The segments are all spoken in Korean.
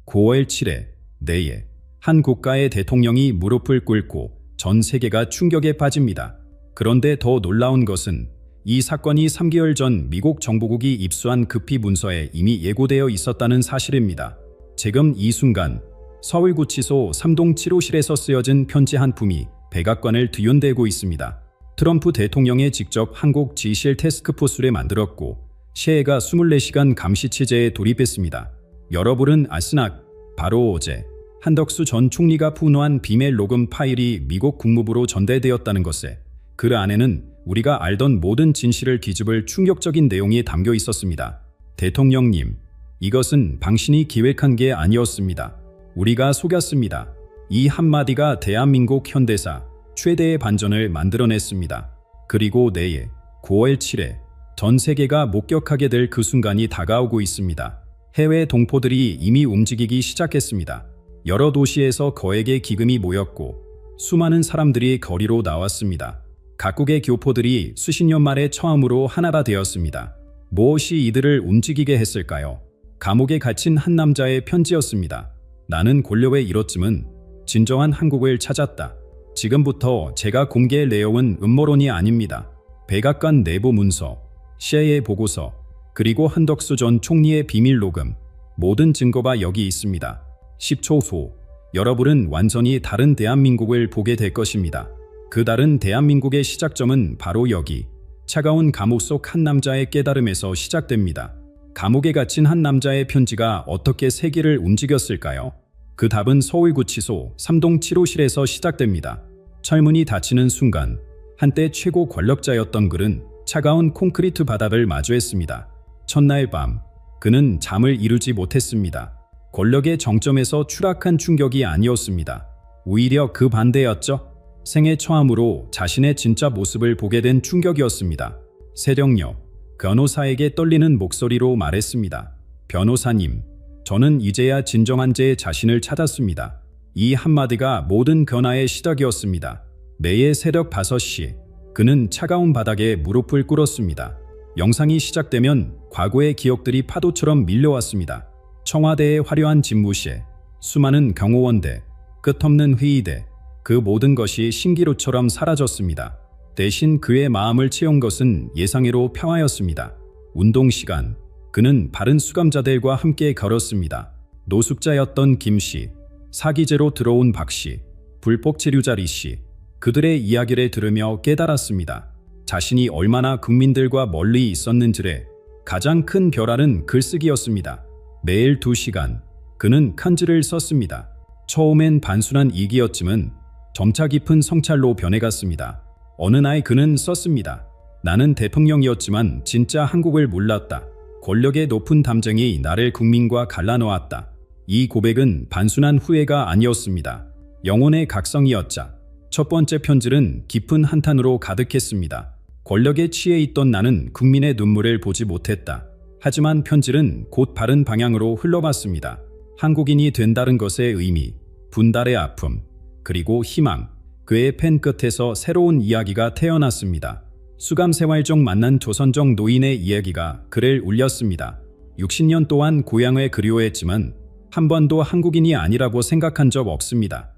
9월 7일 내에 한 국가의 대통령이 무릎을 꿇고 전 세계가 충격에 빠집니다. 그런데 더 놀라운 것은 이 사건이 3개월 전 미국 정보국이 입수한 급히 문서에 이미 예고되어 있었다는 사실입니다. 지금 이 순간 서울구치소 3동 7호실에서 쓰여진 편지 한 품이 백악관을 뒤흔들고 있습니다. 트럼프 대통령이 직접 한국 지실 태스크포스를 만들었고 시해가 24시간 감시 체제에 돌입했습니다. 여러분은 아시나 바로 어제 한덕수 전 총리가 폭로한 비밀 녹음 파일이 미국 국무부로 전달되었다는 것에 그 안에는 우리가 알던 모든 진실을 뒤집을 충격적인 내용이 담겨 있었습니다. 대통령님, 이것은 당신이 기획한 게 아니었습니다. 우리가 속였습니다. 이 한마디가 대한민국 현대사 최대의 반전을 만들어냈습니다. 그리고 내일 9월 7일 전 세계가 목격하게 될 그 순간이 다가오고 있습니다. 해외 동포들이 이미 움직이기 시작했습니다. 여러 도시에서 거액의 기금이 모였고 수많은 사람들이 거리로 나왔습니다. 각국의 교포들이 수십 년 만에 처음으로 하나가 되었습니다. 무엇이 이들을 움직이게 했을까요? 감옥에 갇힌 한 남자의 편지였습니다. 나는 권력에 이뤘지만 진정한 한국을 찾았다. 지금부터 제가 공개할 내용은 음모론이 아닙니다. 백악관 내부 문서, CIA 보고서, 그리고 한덕수 전 총리의 비밀 녹음, 모든 증거가 여기 있습니다. 10초 후 여러분은 완전히 다른 대한민국을 보게 될 것입니다. 그 다른 대한민국의 시작점은 바로 여기 차가운 감옥 속 한 남자의 깨달음에서 시작됩니다. 감옥에 갇힌 한 남자의 편지가 어떻게 세계를 움직였을까요? 그 답은 서울구치소 3동 7호실에서 시작됩니다. 철문이 닫히는 순간 한때 최고 권력자였던 그는 차가운 콘크리트 바닥을 마주했습니다. 첫날 밤 그는 잠을 이루지 못했습니다. 권력의 정점에서 추락한 충격이 아니었습니다. 오히려 그 반대였죠. 생애 처음으로 자신의 진짜 모습을 보게 된 충격이었습니다. 새벽녘 변호사에게 떨리는 목소리로 말했습니다. 변호사님, 저는 이제야 진정한 제 자신을 찾았습니다. 이 한마디가 모든 변화의 시작이었습니다. 매일 새벽 5시 그는 차가운 바닥에 무릎을 꿇었습니다. 영상이 시작되면 과거의 기억들이 파도처럼 밀려왔습니다. 청와대의 화려한 집무실, 수많은 경호원대, 끝없는 회의대, 그 모든 것이 신기루처럼 사라졌습니다. 대신 그의 마음을 채운 것은 예상외로 평화였습니다. 운동 시간, 그는 바른 수감자들과 함께 걸었습니다. 노숙자였던 김씨, 사기죄로 들어온 박씨, 불법 체류자 리씨, 그들의 이야기를 들으며 깨달았습니다. 자신이 얼마나 국민들과 멀리 있었는지를 가장 큰 결알은 글쓰기였습니다. 매일 2시간, 그는 편지를 썼습니다. 처음엔 단순한 일기였지만 점차 깊은 성찰로 변해갔습니다. 어느 날 그는 썼습니다. 나는 대통령이었지만 진짜 한국을 몰랐다. 권력의 높은 담쟁이 나를 국민과 갈라놓았다. 이 고백은 단순한 후회가 아니었습니다. 영혼의 각성이었자. 첫 번째 편지는 깊은 한탄으로 가득했습니다. 권력에 취해 있던 나는 국민의 눈물을 보지 못했다. 하지만 편지는 곧 바른 방향으로 흘러갔습니다. 한국인이 된다는 것의 의미, 분달의 아픔, 그리고 희망. 그의 펜 끝에서 새로운 이야기가 태어났습니다. 수감 생활 중 만난 조선족 노인의 이야기가 그를 울렸습니다. 60년 동안 고향을 그리워했지만 한 번도 한국인이 아니라고 생각한 적 없습니다.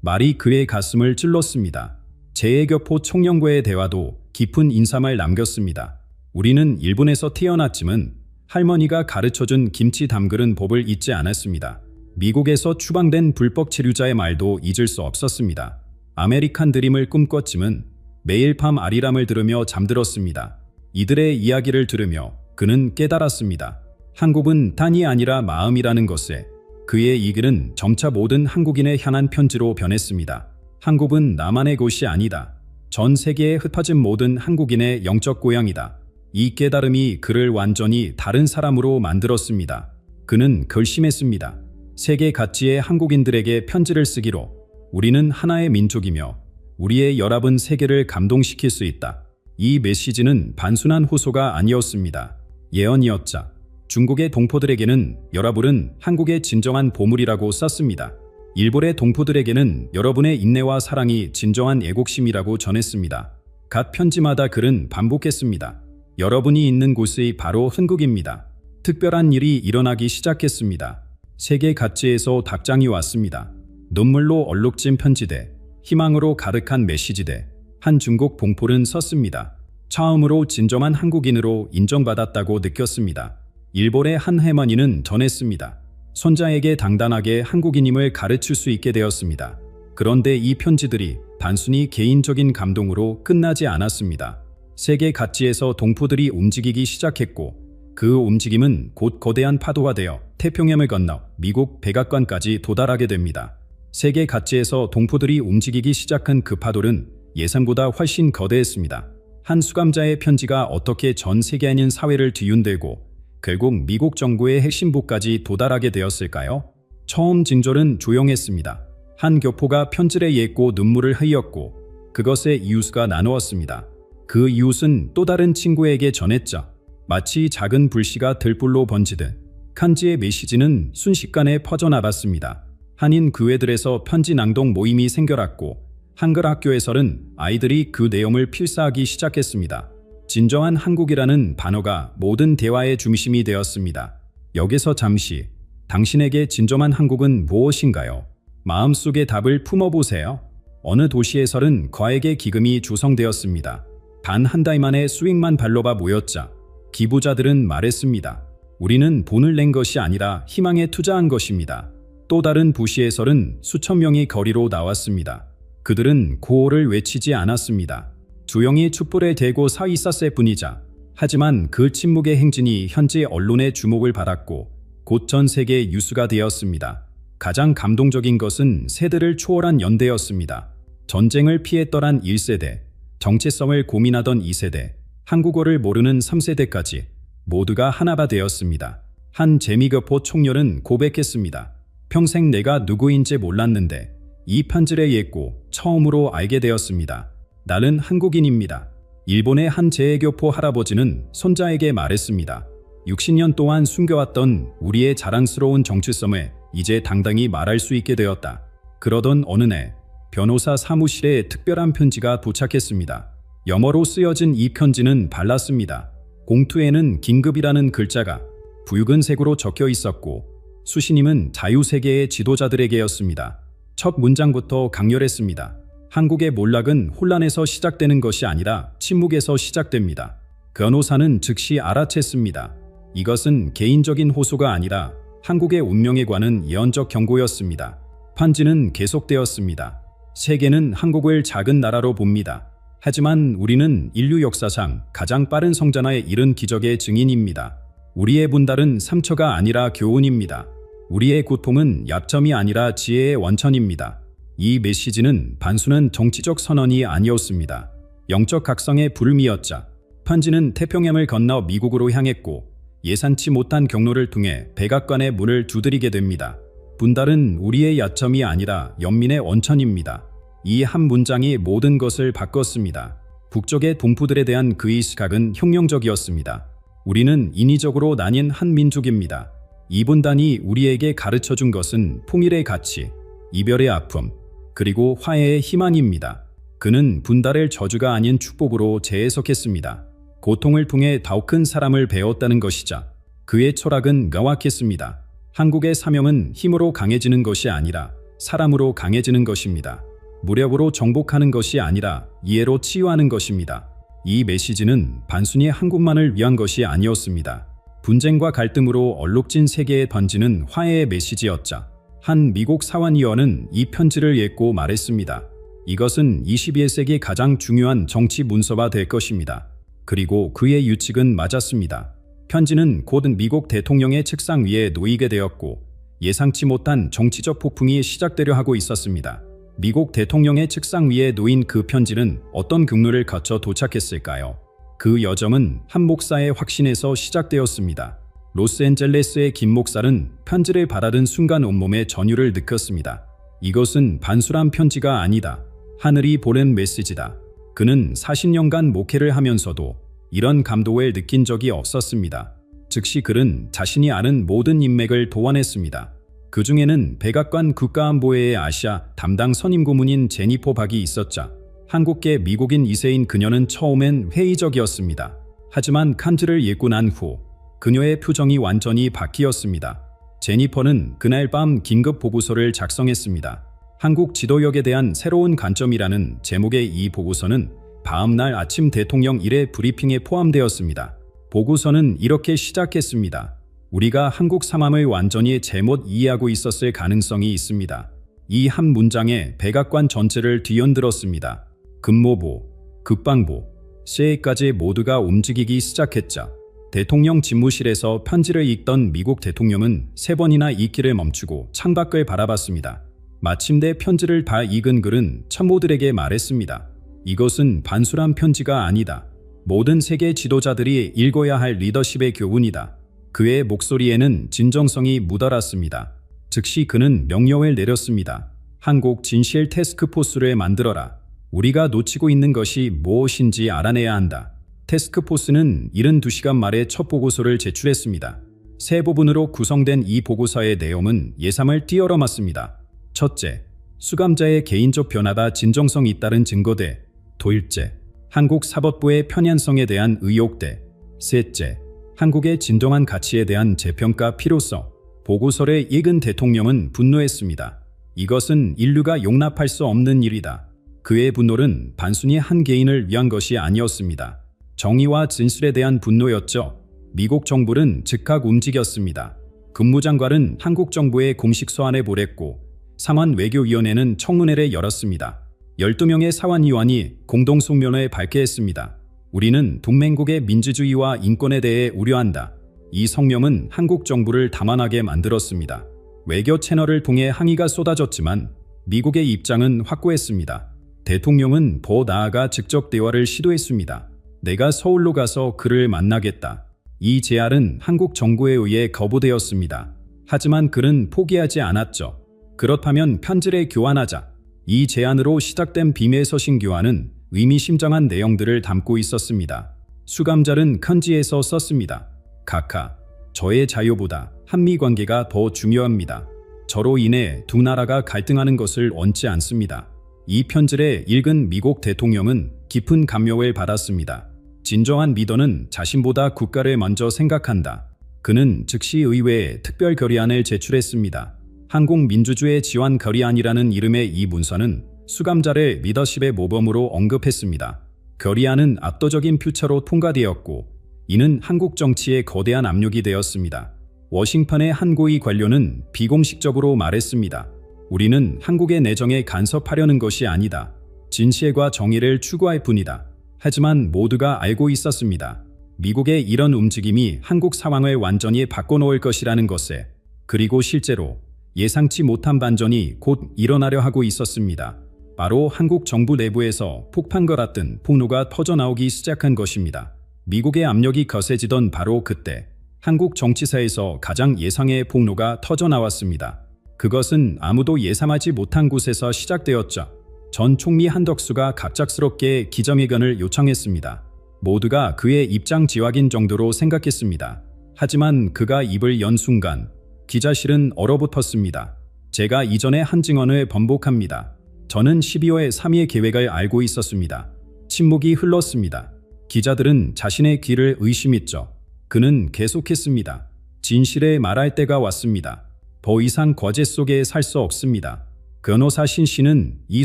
말이 그의 가슴을 찔렀습니다. 제해교포 총영과의 대화도 깊은 인상을 남겼습니다. 우리는 일본에서 태어났지만 할머니가 가르쳐준 김치 담그는 법을 잊지 않았습니다. 미국에서 추방된 불법 체류자의 말도 잊을 수 없었습니다. 아메리칸 드림을 꿈꿨지만 매일 밤 아리랑을 들으며 잠들었습니다. 이들의 이야기를 들으며 그는 깨달았습니다. 한국은 딴이 아니라 마음이라는 것에 그의 이 글은 점차 모든 한국인의 향한 편지로 변했습니다. 한국은 나만의 곳이 아니다. 전 세계에 흩어진 모든 한국인의 영적 고향이다. 이 깨달음이 그를 완전히 다른 사람으로 만들었습니다. 그는 결심했습니다. 세계 각지의 한국인들에게 편지를 쓰기로 우리는 하나의 민족이며 우리의 연합은 세계를 감동시킬 수 있다. 이 메시지는 단순한 호소가 아니었습니다. 예언이었자. 중국의 동포들에게는 여러분은 한국의 진정한 보물이라고 썼습니다. 일본의 동포들에게는 여러분의 인내와 사랑이 진정한 애국심이라고 전했습니다. 각 편지마다 그는 반복했습니다. 여러분이 있는 곳이 바로 한국입니다. 특별한 일이 일어나기 시작했습니다. 세계 각지에서 답장이 왔습니다. 눈물로 얼룩진 편지대, 희망으로 가득한 메시지대, 한 중국 봉폴은 썼습니다. 처음으로 진정한 한국인으로 인정받았다고 느꼈습니다. 일본의 한 할머니는 전했습니다. 손자에게 당당하게 한국인임을 가르칠 수 있게 되었습니다. 그런데 이 편지들이 단순히 개인적인 감동으로 끝나지 않았습니다. 세계 각지에서 동포들이 움직이기 시작했고, 그 움직임은 곧 거대한 파도가 되어 태평양을 건너 미국 백악관까지 도달하게 됩니다. 세계 각지에서 동포들이 움직이기 시작한 그 파도는 예상보다 훨씬 거대했습니다. 한 수감자의 편지가 어떻게 전 세계인인 사회를 뒤흔들고 결국 미국 정부의 핵심부까지 도달하게 되었을까요? 처음 징조는 조용했습니다. 한 교포가 편지를 읽고 눈물을 흘렸고 그것의 이웃과 나누었습니다. 그 이웃은 또 다른 친구에게 전했죠. 마치 작은 불씨가 들불로 번지듯 칸지의 메시지는 순식간에 퍼져나갔습니다. 한인 교회들에서 편지 낭독 모임이 생겨났고 한글 학교에서는 아이들이 그 내용을 필사하기 시작했습니다. 진정한 한국이라는 단어가 모든 대화의 중심이 되었습니다. 여기서 잠시 당신에게 진정한 한국은 무엇인가요? 마음속의 답을 품어보세요. 어느 도시에서는 거액의 기금이 조성되었습니다. 단 한 달 만에 수익만 발로바 모였자 기부자들은 말했습니다. 우리는 돈을 낸 것이 아니라 희망에 투자한 것입니다. 또 다른 도시에서는 수천 명이 거리로 나왔습니다. 그들은 구호를 외치지 않았습니다. 조용히 촛불에 대고 서 있었을 뿐이자. 하지만 그 침묵의 행진이 현지 언론의 주목을 받았고 곧 전 세계 뉴스가 되었습니다. 가장 감동적인 것은 세대를 초월한 연대였습니다. 전쟁을 피했더란 1세대, 정체성을 고민하던 2세대, 한국어를 모르는 3세대까지 모두가 하나가 되었습니다. 한 재미교포 총련은 고백했습니다. 평생 내가 누구인지 몰랐는데 이 편지를 읽고 처음으로 알게 되었습니다. 나는 한국인입니다. 일본의 한 재외교포 할아버지는 손자에게 말했습니다. 60년 동안 숨겨왔던 우리의 자랑스러운 정체성을 이제 당당히 말할 수 있게 되었다. 그러던 어느 날 변호사 사무실에 특별한 편지가 도착했습니다. 영어로 쓰여진 이 편지는 발랐습니다. 공투에는 긴급이라는 글자가 붉은색으로 적혀 있었고 수신임은 자유세계의 지도자들에게였습니다. 첫 문장부터 강렬했습니다. 한국의 몰락은 혼란에서 시작되는 것이 아니라 침묵에서 시작됩니다. 변호사는 즉시 알아챘습니다. 이것은 개인적인 호소가 아니라 한국의 운명에 관한 예언적 경고였습니다. 편지는 계속되었습니다. 세계는 한국을 작은 나라로 봅니다. 하지만 우리는 인류 역사상 가장 빠른 성장에 이른 기적의 증인입니다. 우리의 분달은 상처가 아니라 교훈입니다. 우리의 고통은 약점이 아니라 지혜의 원천입니다. 이 메시지는 단순한 정치적 선언이 아니었습니다. 영적 각성의 불미였자. 편지는 태평양을 건너 미국으로 향했고 예상치 못한 경로를 통해 백악관의 문을 두드리게 됩니다. 분달은 우리의 약점이 아니라 연민의 원천입니다. 이 한 문장이 모든 것을 바꿨습니다. 북쪽의 동포들에 대한 그의 시각은 혁명적이었습니다. 우리는 인위적으로 나뉜 한 민족입니다. 이 분단이 우리에게 가르쳐준 것은 통일의 가치, 이별의 아픔, 그리고 화해의 희망입니다. 그는 분달을 저주가 아닌 축복으로 재해석했습니다. 고통을 통해 더 큰 사람을 배웠다는 것이자 그의 철학은 명확했습니다. 한국의 사명은 힘으로 강해지는 것이 아니라 사람으로 강해지는 것입니다. 무력으로 정복하는 것이 아니라 이해로 치유하는 것입니다. 이 메시지는 단순히 한국만을 위한 것이 아니었습니다. 분쟁과 갈등으로 얼룩진 세계에 던지는 화해의 메시지였자. 한 미국 사관의원은 이 편지를 읽고 말했습니다. 이것은 21세기 가장 중요한 정치 문서가 될 것입니다. 그리고 그의 유측은 맞았습니다. 편지는 곧 미국 대통령의 책상 위에 놓이게 되었고 예상치 못한 정치적 폭풍이 시작되려 하고 있었습니다. 미국 대통령의 책상 위에 놓인 그 편지는 어떤 경로를 거쳐 도착했을까요? 그 여정은 한 목사의 확신에서 시작되었습니다. 로스앤젤레스의 김 목사는 편지를 받아든 순간 온몸에 전율을 느꼈습니다. 이것은 단순한 편지가 아니다. 하늘이 보낸 메시지다. 그는 40년간 목회를 하면서도 이런 감동을 느낀 적이 없었습니다. 즉시 그는 자신이 아는 모든 인맥을 도안했습니다. 그 중에는 백악관 국가안보회의 아시아 담당 선임 고문인 제니퍼 박이 있었자 한국계 미국인 2세인 그녀는 처음엔 회의적이었습니다. 하지만 칸즈를 읽고 난 후 그녀의 표정이 완전히 바뀌었습니다. 제니퍼는 그날 밤 긴급 보고서를 작성했습니다. 한국 지도력에 대한 새로운 관점이라는 제목의 이 보고서는 다음날 아침 대통령 일회 브리핑에 포함되었습니다. 보고서는 이렇게 시작했습니다. 우리가 한국 상황을 완전히 잘못 이해하고 있었을 가능성이 있습니다. 이 한 문장에 백악관 전체를 뒤흔들었습니다. 급모보, 국방부, CIA까지 모두가 움직이기 시작했죠. 대통령 집무실에서 편지를 읽던 미국 대통령은 3번이나 읽기를 멈추고 창밖을 바라봤습니다. 마침내 편지를 다 읽은 그는 참모들에게 말했습니다. 이것은 단순한 편지가 아니다. 모든 세계 지도자들이 읽어야 할 리더십의 교훈이다. 그의 목소리에는 진정성이 묻어났습니다. 즉시 그는 명령을 내렸습니다. 한국 진실 태스크포스를 만들어라. 우리가 놓치고 있는 것이 무엇인지 알아내야 한다. 태스크포스는 72시간 만에 첫 보고서를 제출했습니다. 3부분으로 구성된 이 보고서의 내용은 예상을 뛰어넘었습니다. 첫째, 수감자의 개인적 변화다 진정성이 잇따른 증거대. 둘째, 한국 사법부의 편향성에 대한 의혹대. 셋째, 한국의 진정한 가치에 대한 재평가 필요성. 보고서를 읽은 대통령은 분노했습니다. 이것은 인류가 용납할 수 없는 일이다. 그의 분노는 단순히 한 개인을 위한 것이 아니었습니다. 정의와 진실에 대한 분노였죠. 미국 정부는 즉각 움직였습니다. 국무장관은 한국 정부에 공식 서한을 보냈고 상원 외교위원회는 청문회를 열었습니다. 12명의 사원의원이 공동 성명을 발표했습니다. 우리는 동맹국의 민주주의와 인권에 대해 우려한다. 이 성명은 한국 정부를 담안하게 만들었습니다. 외교 채널을 통해 항의가 쏟아졌지만 미국의 입장은 확고했습니다. 대통령은 더 나아가 직접 대화를 시도했습니다. 내가 서울로 가서 그를 만나겠다. 이 제안은 한국 정부에 의해 거부되었습니다. 하지만 그는 포기하지 않았죠. 그렇다면 편지를 교환하자. 이 제안으로 시작된 비밀 서신 교환은 의미심장한 내용들을 담고 있었습니다. 수감자는 편지에서 썼습니다. 각하, 저의 자유보다 한미 관계가 더 중요합니다. 저로 인해 두 나라가 갈등하는 것을 원치 않습니다. 이 편지를 읽은 미국 대통령은 깊은 감명을 받았습니다. 진정한 리더는 자신보다 국가를 먼저 생각한다. 그는 즉시 의회에 특별 결의안을 제출했습니다. 한국민주주의 지원 결의안이라는 이름의 이 문서는 수감자를 리더십의 모범으로 언급했습니다. 결의안은 압도적인 표차로 통과되었고 이는 한국 정치에 거대한 압력이 되었습니다. 워싱턴의 한 고위 관료는 비공식적으로 말했습니다. 우리는 한국의 내정에 간섭하려는 것이 아니다. 진실과 정의를 추구할 뿐이다. 하지만 모두가 알고 있었습니다. 미국의 이런 움직임이 한국 상황을 완전히 바꿔놓을 것이라는 것에, 그리고 실제로 예상치 못한 반전이 곧 일어나려 하고 있었습니다. 바로 한국 정부 내부에서 폭탄과 같은 폭로가 터져나오기 시작한 것입니다. 미국의 압력이 거세지던 바로 그때 한국 정치사에서 가장 예상의 폭로가 터져나왔습니다. 그것은 아무도 예상하지 못한 곳에서 시작되었죠. 전 총리 한덕수가 갑작스럽게 기자회견을 요청했습니다. 모두가 그의 입장 지확인 정도로 생각했습니다. 하지만 그가 입을 연 순간 기자실은 얼어붙었습니다. 제가 이전에 한 증언을 번복합니다. 저는 12월 3일 계획을 알고 있었습니다. 침묵이 흘렀습니다. 기자들은 자신의 귀를 의심했죠. 그는 계속했습니다. 진실을 말할 때가 왔습니다. 더 이상 거짓 속에 살 수 없습니다. 변호사 신 씨는 이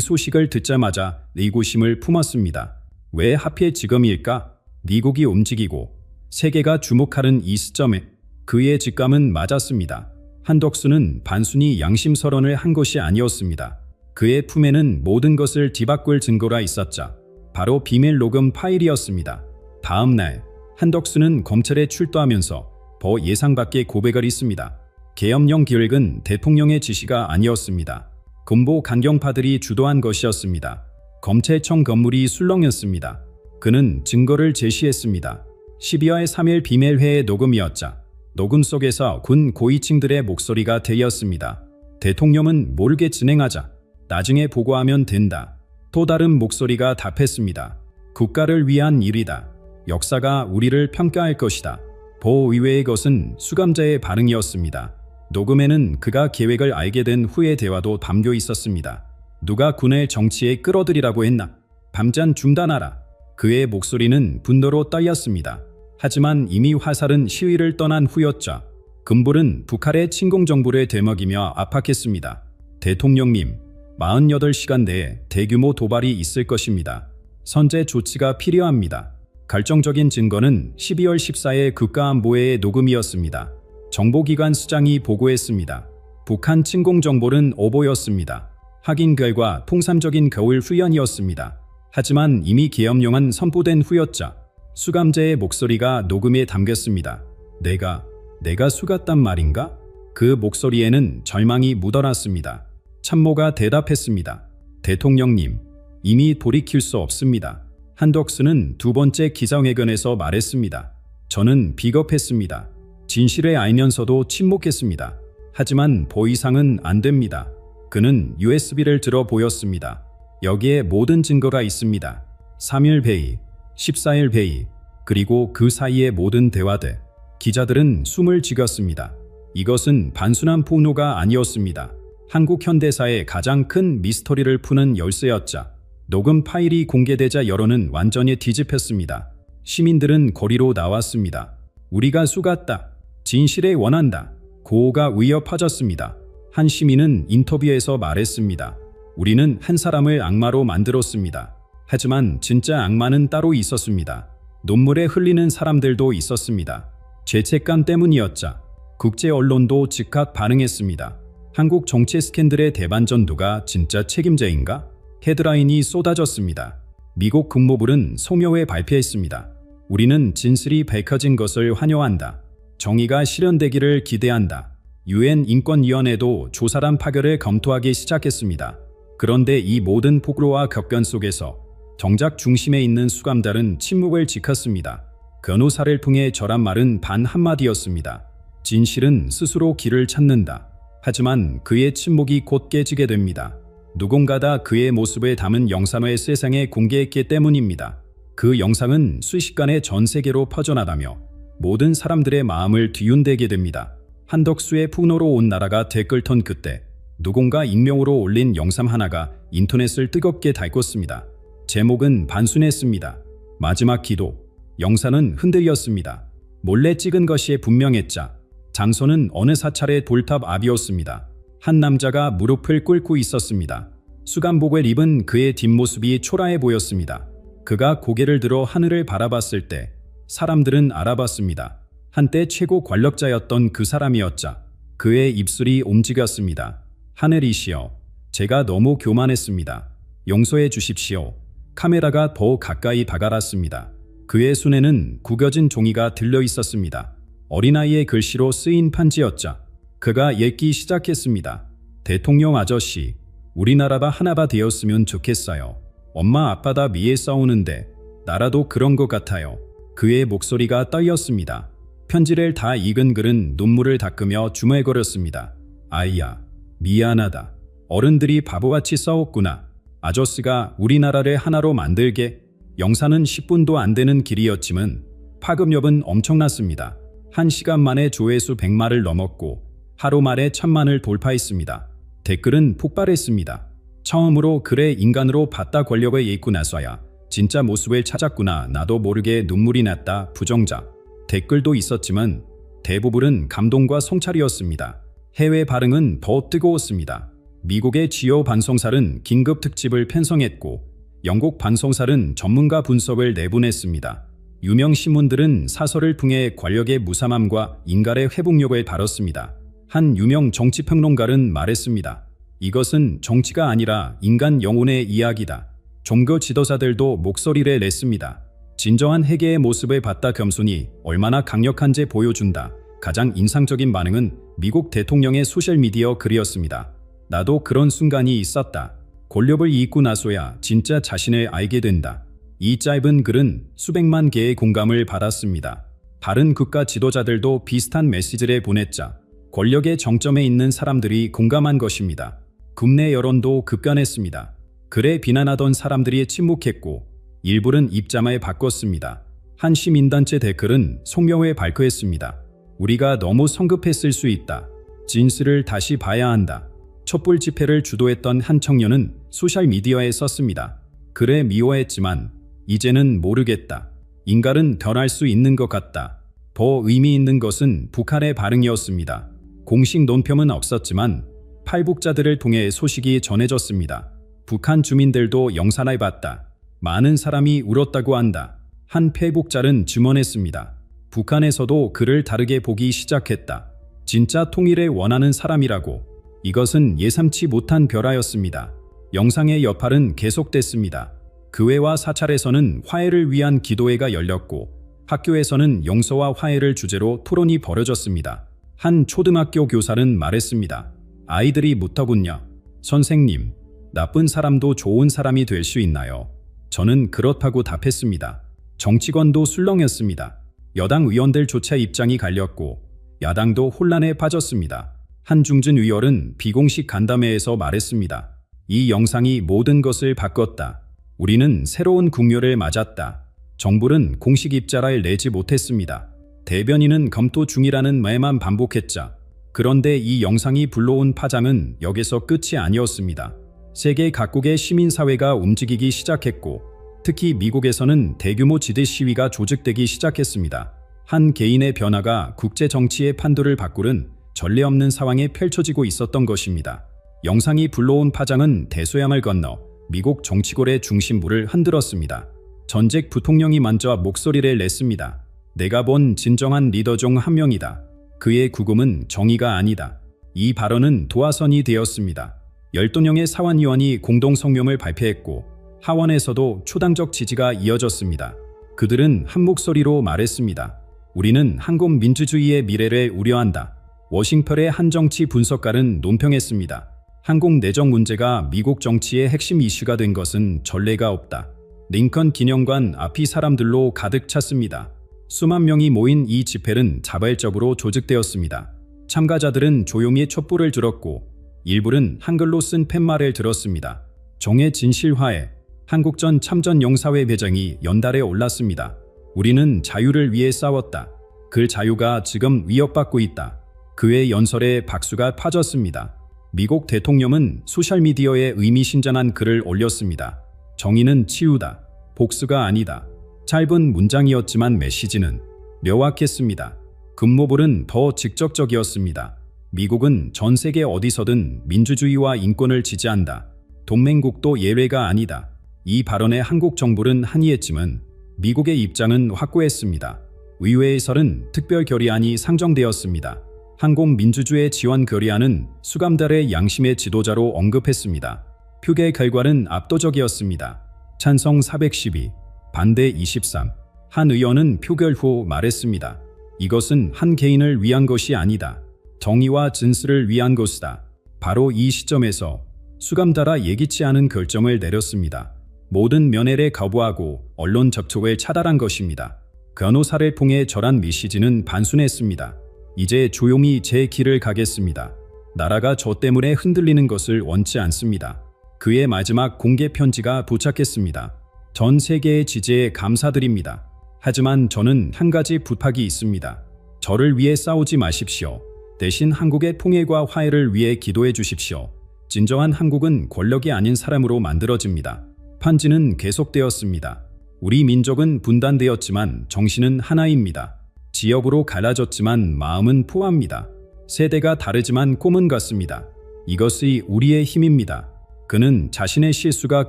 소식을 듣자마자 의구심을 품었습니다. 왜 하필 지금일까? 미국이 움직이고 세계가 주목하는 이 시점에 그의 직감은 맞았습니다. 한덕수는 단순히 양심설언을 한 것이 아니었습니다. 그의 품에는 모든 것을 뒤바꿀 증거가 있었죠. 바로 비밀 녹음 파일이었습니다. 다음 날 한덕수는 검찰에 출두하면서 더 예상 밖의 고백을 했습니다. 계엄령 기획은 대통령의 지시가 아니었습니다. 군보 강경파들이 주도한 것이었습니다. 검찰청 건물이 술렁였습니다. 그는 증거를 제시했습니다. 12월 3일 비밀회의 녹음이었자 녹음 속에서 군 고위층들의 목소리가 들렸습니다. 대통령은 모르게 진행하자. 나중에 보고하면 된다. 또 다른 목소리가 답했습니다. 국가를 위한 일이다. 역사가 우리를 평가할 것이다. 더 의외의 것은 수감자의 반응이었습니다. 녹음에는 그가 계획을 알게 된 후의 대화도 담겨 있었습니다. 누가 군을 정치에 끌어들이라고 했나? 밤잠 중단하라. 그의 목소리는 분노로 떨렸습니다. 하지만 이미 화살은 시위를 떠난 후였죠. 금불은 북한의 침공 정부를 되먹이며 압박했습니다. 대통령님, 48시간 내에 대규모 도발이 있을 것입니다. 선제 조치가 필요합니다. 결정적인 증거는 12월 14일 국가안보회의 녹음이었습니다. 정보기관 수장이 보고했습니다. 북한 침공 정보는 오보였습니다. 확인 결과 통상적인 겨울 훈련이었습니다. 하지만 이미 계엄령은 선포된 후였자 수감자의 목소리가 녹음에 담겼습니다. 내가 속았단 말인가? 그 목소리에는 절망이 묻어났습니다. 참모가 대답했습니다. 대통령님, 이미 돌이킬 수 없습니다. 한덕수는 두 번째 기자회견에서 말했습니다. 저는 비겁했습니다. 진실을 알면서도 침묵했습니다. 하지만 더 이상은 안 됩니다. 그는 USB를 들어 보였습니다. 여기에 모든 증거가 있습니다. 3일 회의, 14일 회의, 그리고 그 사이의 모든 대화들. 기자들은 숨을 죽였습니다. 이것은 단순한 폭로가 아니었습니다. 한국 현대사의 가장 큰 미스터리를 푸는 열쇠였자. 녹음 파일이 공개되자 여론은 완전히 뒤집혔습니다. 시민들은 거리로 나왔습니다. 우리가 속았다. 진실을 원한다. 고호가 위협 퍼졌습니다. 한 시민은 인터뷰에서 말했습니다. 우리는 한 사람을 악마로 만들었습니다. 하지만 진짜 악마는 따로 있었습니다. 눈물에 흘리는 사람들도 있었습니다. 죄책감 때문이었자 국제 언론도 즉각 반응했습니다. 한국 정치 스캔들의 대반전도가 진짜 책임자인가? 헤드라인이 쏟아졌습니다. 미국 국무부는 소묘에 발표했습니다. 우리는 진실이 밝혀진 것을 환영한다. 정의가 실현되기를 기대한다. UN 인권위원회도 조사단 파견을 검토하기 시작했습니다. 그런데 이 모든 폭로와 격변 속에서 정작 중심에 있는 수감자는 침묵을 지켰습니다. 변호사를 통해 절한 말은 단 한마디였습니다. 진실은 스스로 길을 찾는다. 하지만 그의 침묵이 곧 깨지게 됩니다. 누군가가 그의 모습을 담은 영상을 세상에 공개했기 때문입니다. 그 영상은 순식간에 전 세계로 퍼져나가며 모든 사람들의 마음을 뒤흔들게 됩니다. 한덕수의 폭로로 온 나라가 댓글 턴 그때 누군가 익명으로 올린 영상 하나가 인터넷을 뜨겁게 달궜습니다. 제목은 단순했습니다. 마지막 기도. 영상은 흔들렸습니다. 몰래 찍은 것이 분명했자 장소는 어느 사찰의 돌탑 앞이었습니다. 한 남자가 무릎을 꿇고 있었습니다. 수감복을 입은 그의 뒷모습이 초라해 보였습니다. 그가 고개를 들어 하늘을 바라봤을 때 사람들은 알아봤습니다. 한때 최고 권력자였던 그 사람이었자 그의 입술이 움직였습니다. 하늘이시여, 제가 너무 교만했습니다. 용서해 주십시오. 카메라가 더 가까이 다가갔습니다. 그의 손에는 구겨진 종이가 들려 있었습니다. 어린아이의 글씨로 쓰인 편지였자 그가 읽기 시작했습니다. 대통령 아저씨, 우리나라가 하나가 되었으면 좋겠어요. 엄마 아빠다 미에 싸우는데 나라도 그런 것 같아요. 그의 목소리가 떨렸습니다. 편지를 다 읽은 그는 눈물을 닦으며 중얼거렸습니다. 아이야, 미안하다. 어른들이 바보같이 싸웠구나. 아저씨가 우리나라를 하나로 만들게. 영상은 10분도 안 되는 길이었지만 파급력은 엄청났습니다. 1시간 만에 조회수 100만을 넘었고 하루 만에 1000만을 돌파했습니다. 댓글은 폭발했습니다. 처음으로 그래 인간으로 봤다 권력을 잃고 나서야 진짜 모습을 찾았구나. 나도 모르게 눈물이 났다. 부정자. 댓글도 있었지만 대부분은 감동과 성찰이었습니다. 해외 반응은 더 뜨거웠습니다. 미국의 주요 방송사는 긴급 특집을 편성했고 영국 방송사는 전문가 분석을 내보냈습니다. 유명 신문들은 사설을 통해 권력의 무삼함과 인간의 회복력을 다뤘습니다. 한 유명 정치평론가는 말했습니다. 이것은 정치가 아니라 인간 영혼의 이야기다. 종교 지도자들도 목소리를 냈습니다. 진정한 회개의 모습을 봤다. 겸손이 얼마나 강력한지 보여준다. 가장 인상적인 반응은 미국 대통령의 소셜미디어 글이었습니다. 나도 그런 순간이 있었다. 권력을 잊고 나서야 진짜 자신을 알게 된다. 이 짧은 글은 수백만 개의 공감을 받았습니다. 다른 국가 지도자들도 비슷한 메시지를 보냈자 권력의 정점에 있는 사람들이 공감한 것입니다. 국내 여론도 급변했습니다. 글에 비난하던 사람들이 침묵했고 일부는 입장을 바꿨습니다. 한 시민단체 댓글은 성명을 발표했습니다. 우리가 너무 성급했을 수 있다. 진실을 다시 봐야 한다. 촛불 집회를 주도했던 한 청년은 소셜미디어에 썼습니다. 글에 미워했지만 이제는 모르겠다. 인간은 변할 수 있는 것 같다. 더 의미 있는 것은 북한의 반응이었습니다. 공식 논평은 없었지만 팔북자들을 통해 소식이 전해졌습니다. 북한 주민들도 영산해봤다. 많은 사람이 울었다고 한다. 한 패북자는 증언했습니다. 북한에서도 그를 다르게 보기 시작했다. 진짜 통일을 원하는 사람이라고. 이것은 예상치 못한 변화였습니다. 영상의 여파는 계속됐습니다. 교회와 사찰에서는 화해를 위한 기도회가 열렸고 학교에서는 용서와 화해를 주제로 토론이 벌어졌습니다. 한 초등학교 교사는 말했습니다. 아이들이 묻더군요. 선생님, 나쁜 사람도 좋은 사람이 될 수 있나요? 저는 그렇다고 답했습니다. 정치권도 술렁였습니다. 여당 의원들조차 입장이 갈렸고 야당도 혼란에 빠졌습니다. 한중진 의원은 비공식 간담회에서 말했습니다. 이 영상이 모든 것을 바꿨다. 우리는 새로운 국면을 맞았다. 정부는 공식 입장을 내지 못했습니다. 대변인은 검토 중이라는 말만 반복했자. 그런데 이 영상이 불러온 파장은 여기서 끝이 아니었습니다. 세계 각국의 시민사회가 움직이기 시작했고 특히 미국에서는 대규모 지대 시위가 조직되기 시작했습니다. 한 개인의 변화가 국제 정치의 판도를 바꾸는 전례 없는 상황에 펼쳐지고 있었던 것입니다. 영상이 불러온 파장은 대서양을 건너 미국 정치골의 중심부를 흔들었습니다. 전직 부통령이 먼저 목소리를 냈습니다. 내가 본 진정한 리더 중 한 명이다. 그의 구금은 정의가 아니다. 이 발언은 도화선이 되었습니다. 12명의 사원의원이 공동 성명을 발표했고 하원에서도 초당적 지지가 이어졌습니다. 그들은 한 목소리로 말했습니다. 우리는 한국 민주주의의 미래를 우려한다. 워싱턴의 한 정치 분석가는 논평했습니다. 한국 내정 문제가 미국 정치의 핵심 이슈가 된 것은 전례가 없다. 링컨 기념관 앞이 사람들로 가득 찼습니다. 수만 명이 모인 이 집회는 자발적으로 조직되었습니다. 참가자들은 조용히 촛불을 들었고 일부는 한글로 쓴 팻말을 들었습니다. 종의 진실화해, 한국전 참전 용사회 배정이 연달에 올랐습니다. 우리는 자유를 위해 싸웠다. 그 자유가 지금 위협받고 있다. 그의 연설에 박수가 퍼졌습니다. 미국 대통령은 소셜미디어에 의미심장한 글을 올렸습니다. 정의는 치유다. 복수가 아니다. 짧은 문장이었지만 메시지는 명확했습니다. 급모불은 더 직접적이었습니다. 미국은 전 세계 어디서든 민주주의와 인권을 지지한다. 동맹국도 예외가 아니다. 이 발언에 한국 정부는 항의했지만 미국의 입장은 확고했습니다. 의회에서는 특별 결의안이 상정되었습니다. 한국 민주주의 지원 결의안은 수감달의 양심의 지도자로 언급했습니다. 표결 결과는 압도적이었습니다. 찬성 412, 반대 23. 한 의원은 표결 후 말했습니다. 이것은 한 개인을 위한 것이 아니다. 정의와 진실을 위한 것이다. 바로 이 시점에서 수감달아 예기치 않은 결정을 내렸습니다. 모든 면회를 거부하고 언론 접촉을 차단한 것입니다. 변호사를 통해 전한 메시지는 단순했습니다. 이제 조용히 제 길을 가겠습니다. 나라가 저 때문에 흔들리는 것을 원치 않습니다. 그의 마지막 공개 편지가 도착했습니다. 전 세계의 지지에 감사드립니다. 하지만 저는 한 가지 부탁이 있습니다. 저를 위해 싸우지 마십시오. 대신 한국의 통일과 화해를 위해 기도해 주십시오. 진정한 한국은 권력이 아닌 사람으로 만들어집니다. 편지는 계속되었습니다. 우리 민족은 분단되었지만 정신은 하나입니다. 지역으로 갈라졌지만 마음은 포함합니다. 세대가 다르지만 꿈은 같습니다. 이것이 우리의 힘입니다. 그는 자신의 실수가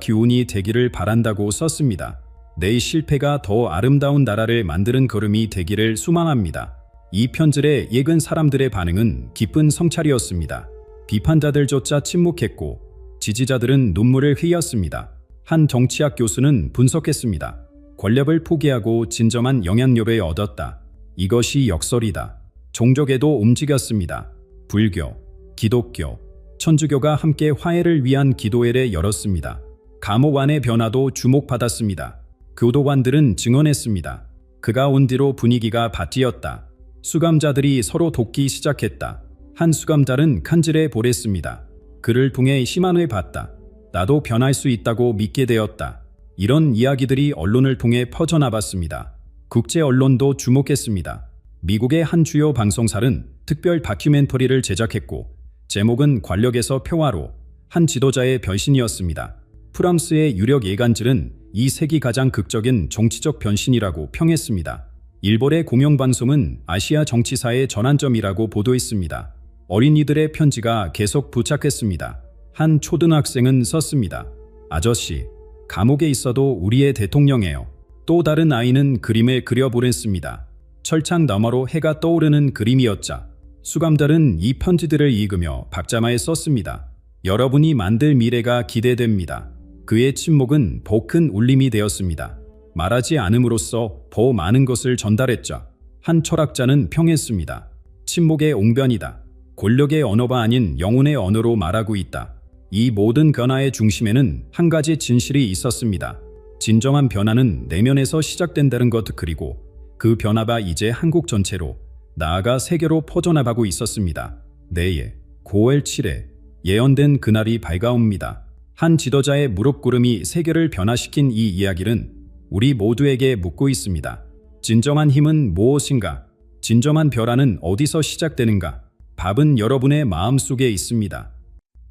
교훈이 되기를 바란다고 썼습니다. 내 실패가 더 아름다운 나라를 만드는 걸음이 되기를 소망합니다. 이 편지에 읽은 사람들의 반응은 깊은 성찰이었습니다. 비판자들조차 침묵했고 지지자들은 눈물을 흘렸습니다. 한 정치학 교수는 분석했습니다. 권력을 포기하고 진정한 영향력을 얻었다. 이것이 역설이다. 종족에도 움직였습니다. 불교, 기독교, 천주교가 함께 화해를 위한 기도회를 열었습니다. 감옥 안의 변화도 주목받았습니다. 교도관들은 증언했습니다. 그가 온 뒤로 분위기가 바뀌었다. 수감자들이 서로 돕기 시작했다. 한 수감자는 칸질에 보냈습니다. 그를 통해 희망을 받다. 나도 변할 수 있다고 믿게 되었다. 이런 이야기들이 언론을 통해 퍼져나갔습니다. 국제 언론도 주목했습니다. 미국의 한 주요 방송사는 특별 다큐멘터리를 제작했고 제목은 권력에서 평화로, 한 지도자의 변신이었습니다. 프랑스의 유력 예간지는 이 세기 가장 극적인 정치적 변신이라고 평했습니다. 일본의 공영방송은 아시아 정치사의 전환점이라고 보도했습니다. 어린이들의 편지가 계속 부착했습니다. 한 초등학생은 썼습니다. 아저씨, 감옥에 있어도 우리의 대통령이에요. 또 다른 아이는 그림을 그려 보냈습니다. 철창 너머로 해가 떠오르는 그림이었자. 수감자는 이 편지들을 읽으며 박자마에 썼습니다. 여러분이 만들 미래가 기대됩니다. 그의 침묵은 더 큰 울림이 되었습니다. 말하지 않음으로써 더 많은 것을 전달했죠. 한 철학자는 평했습니다. 침묵의 옹변이다. 권력의 언어가 아닌 영혼의 언어로 말하고 있다. 이 모든 변화의 중심에는 한 가지 진실이 있었습니다. 진정한 변화는 내면에서 시작된다는 것, 그리고 그 변화가 이제 한국 전체로, 나아가 세계로 퍼져나가고 있었습니다. 내일 9월 7일 예언된 그날이 밝아옵니다. 한 지도자의 무릎꿇음이 세계를 변화시킨 이 이야기는 우리 모두에게 묻고 있습니다. 진정한 힘은 무엇인가? 진정한 변화는 어디서 시작되는가? 답은 여러분의 마음속에 있습니다.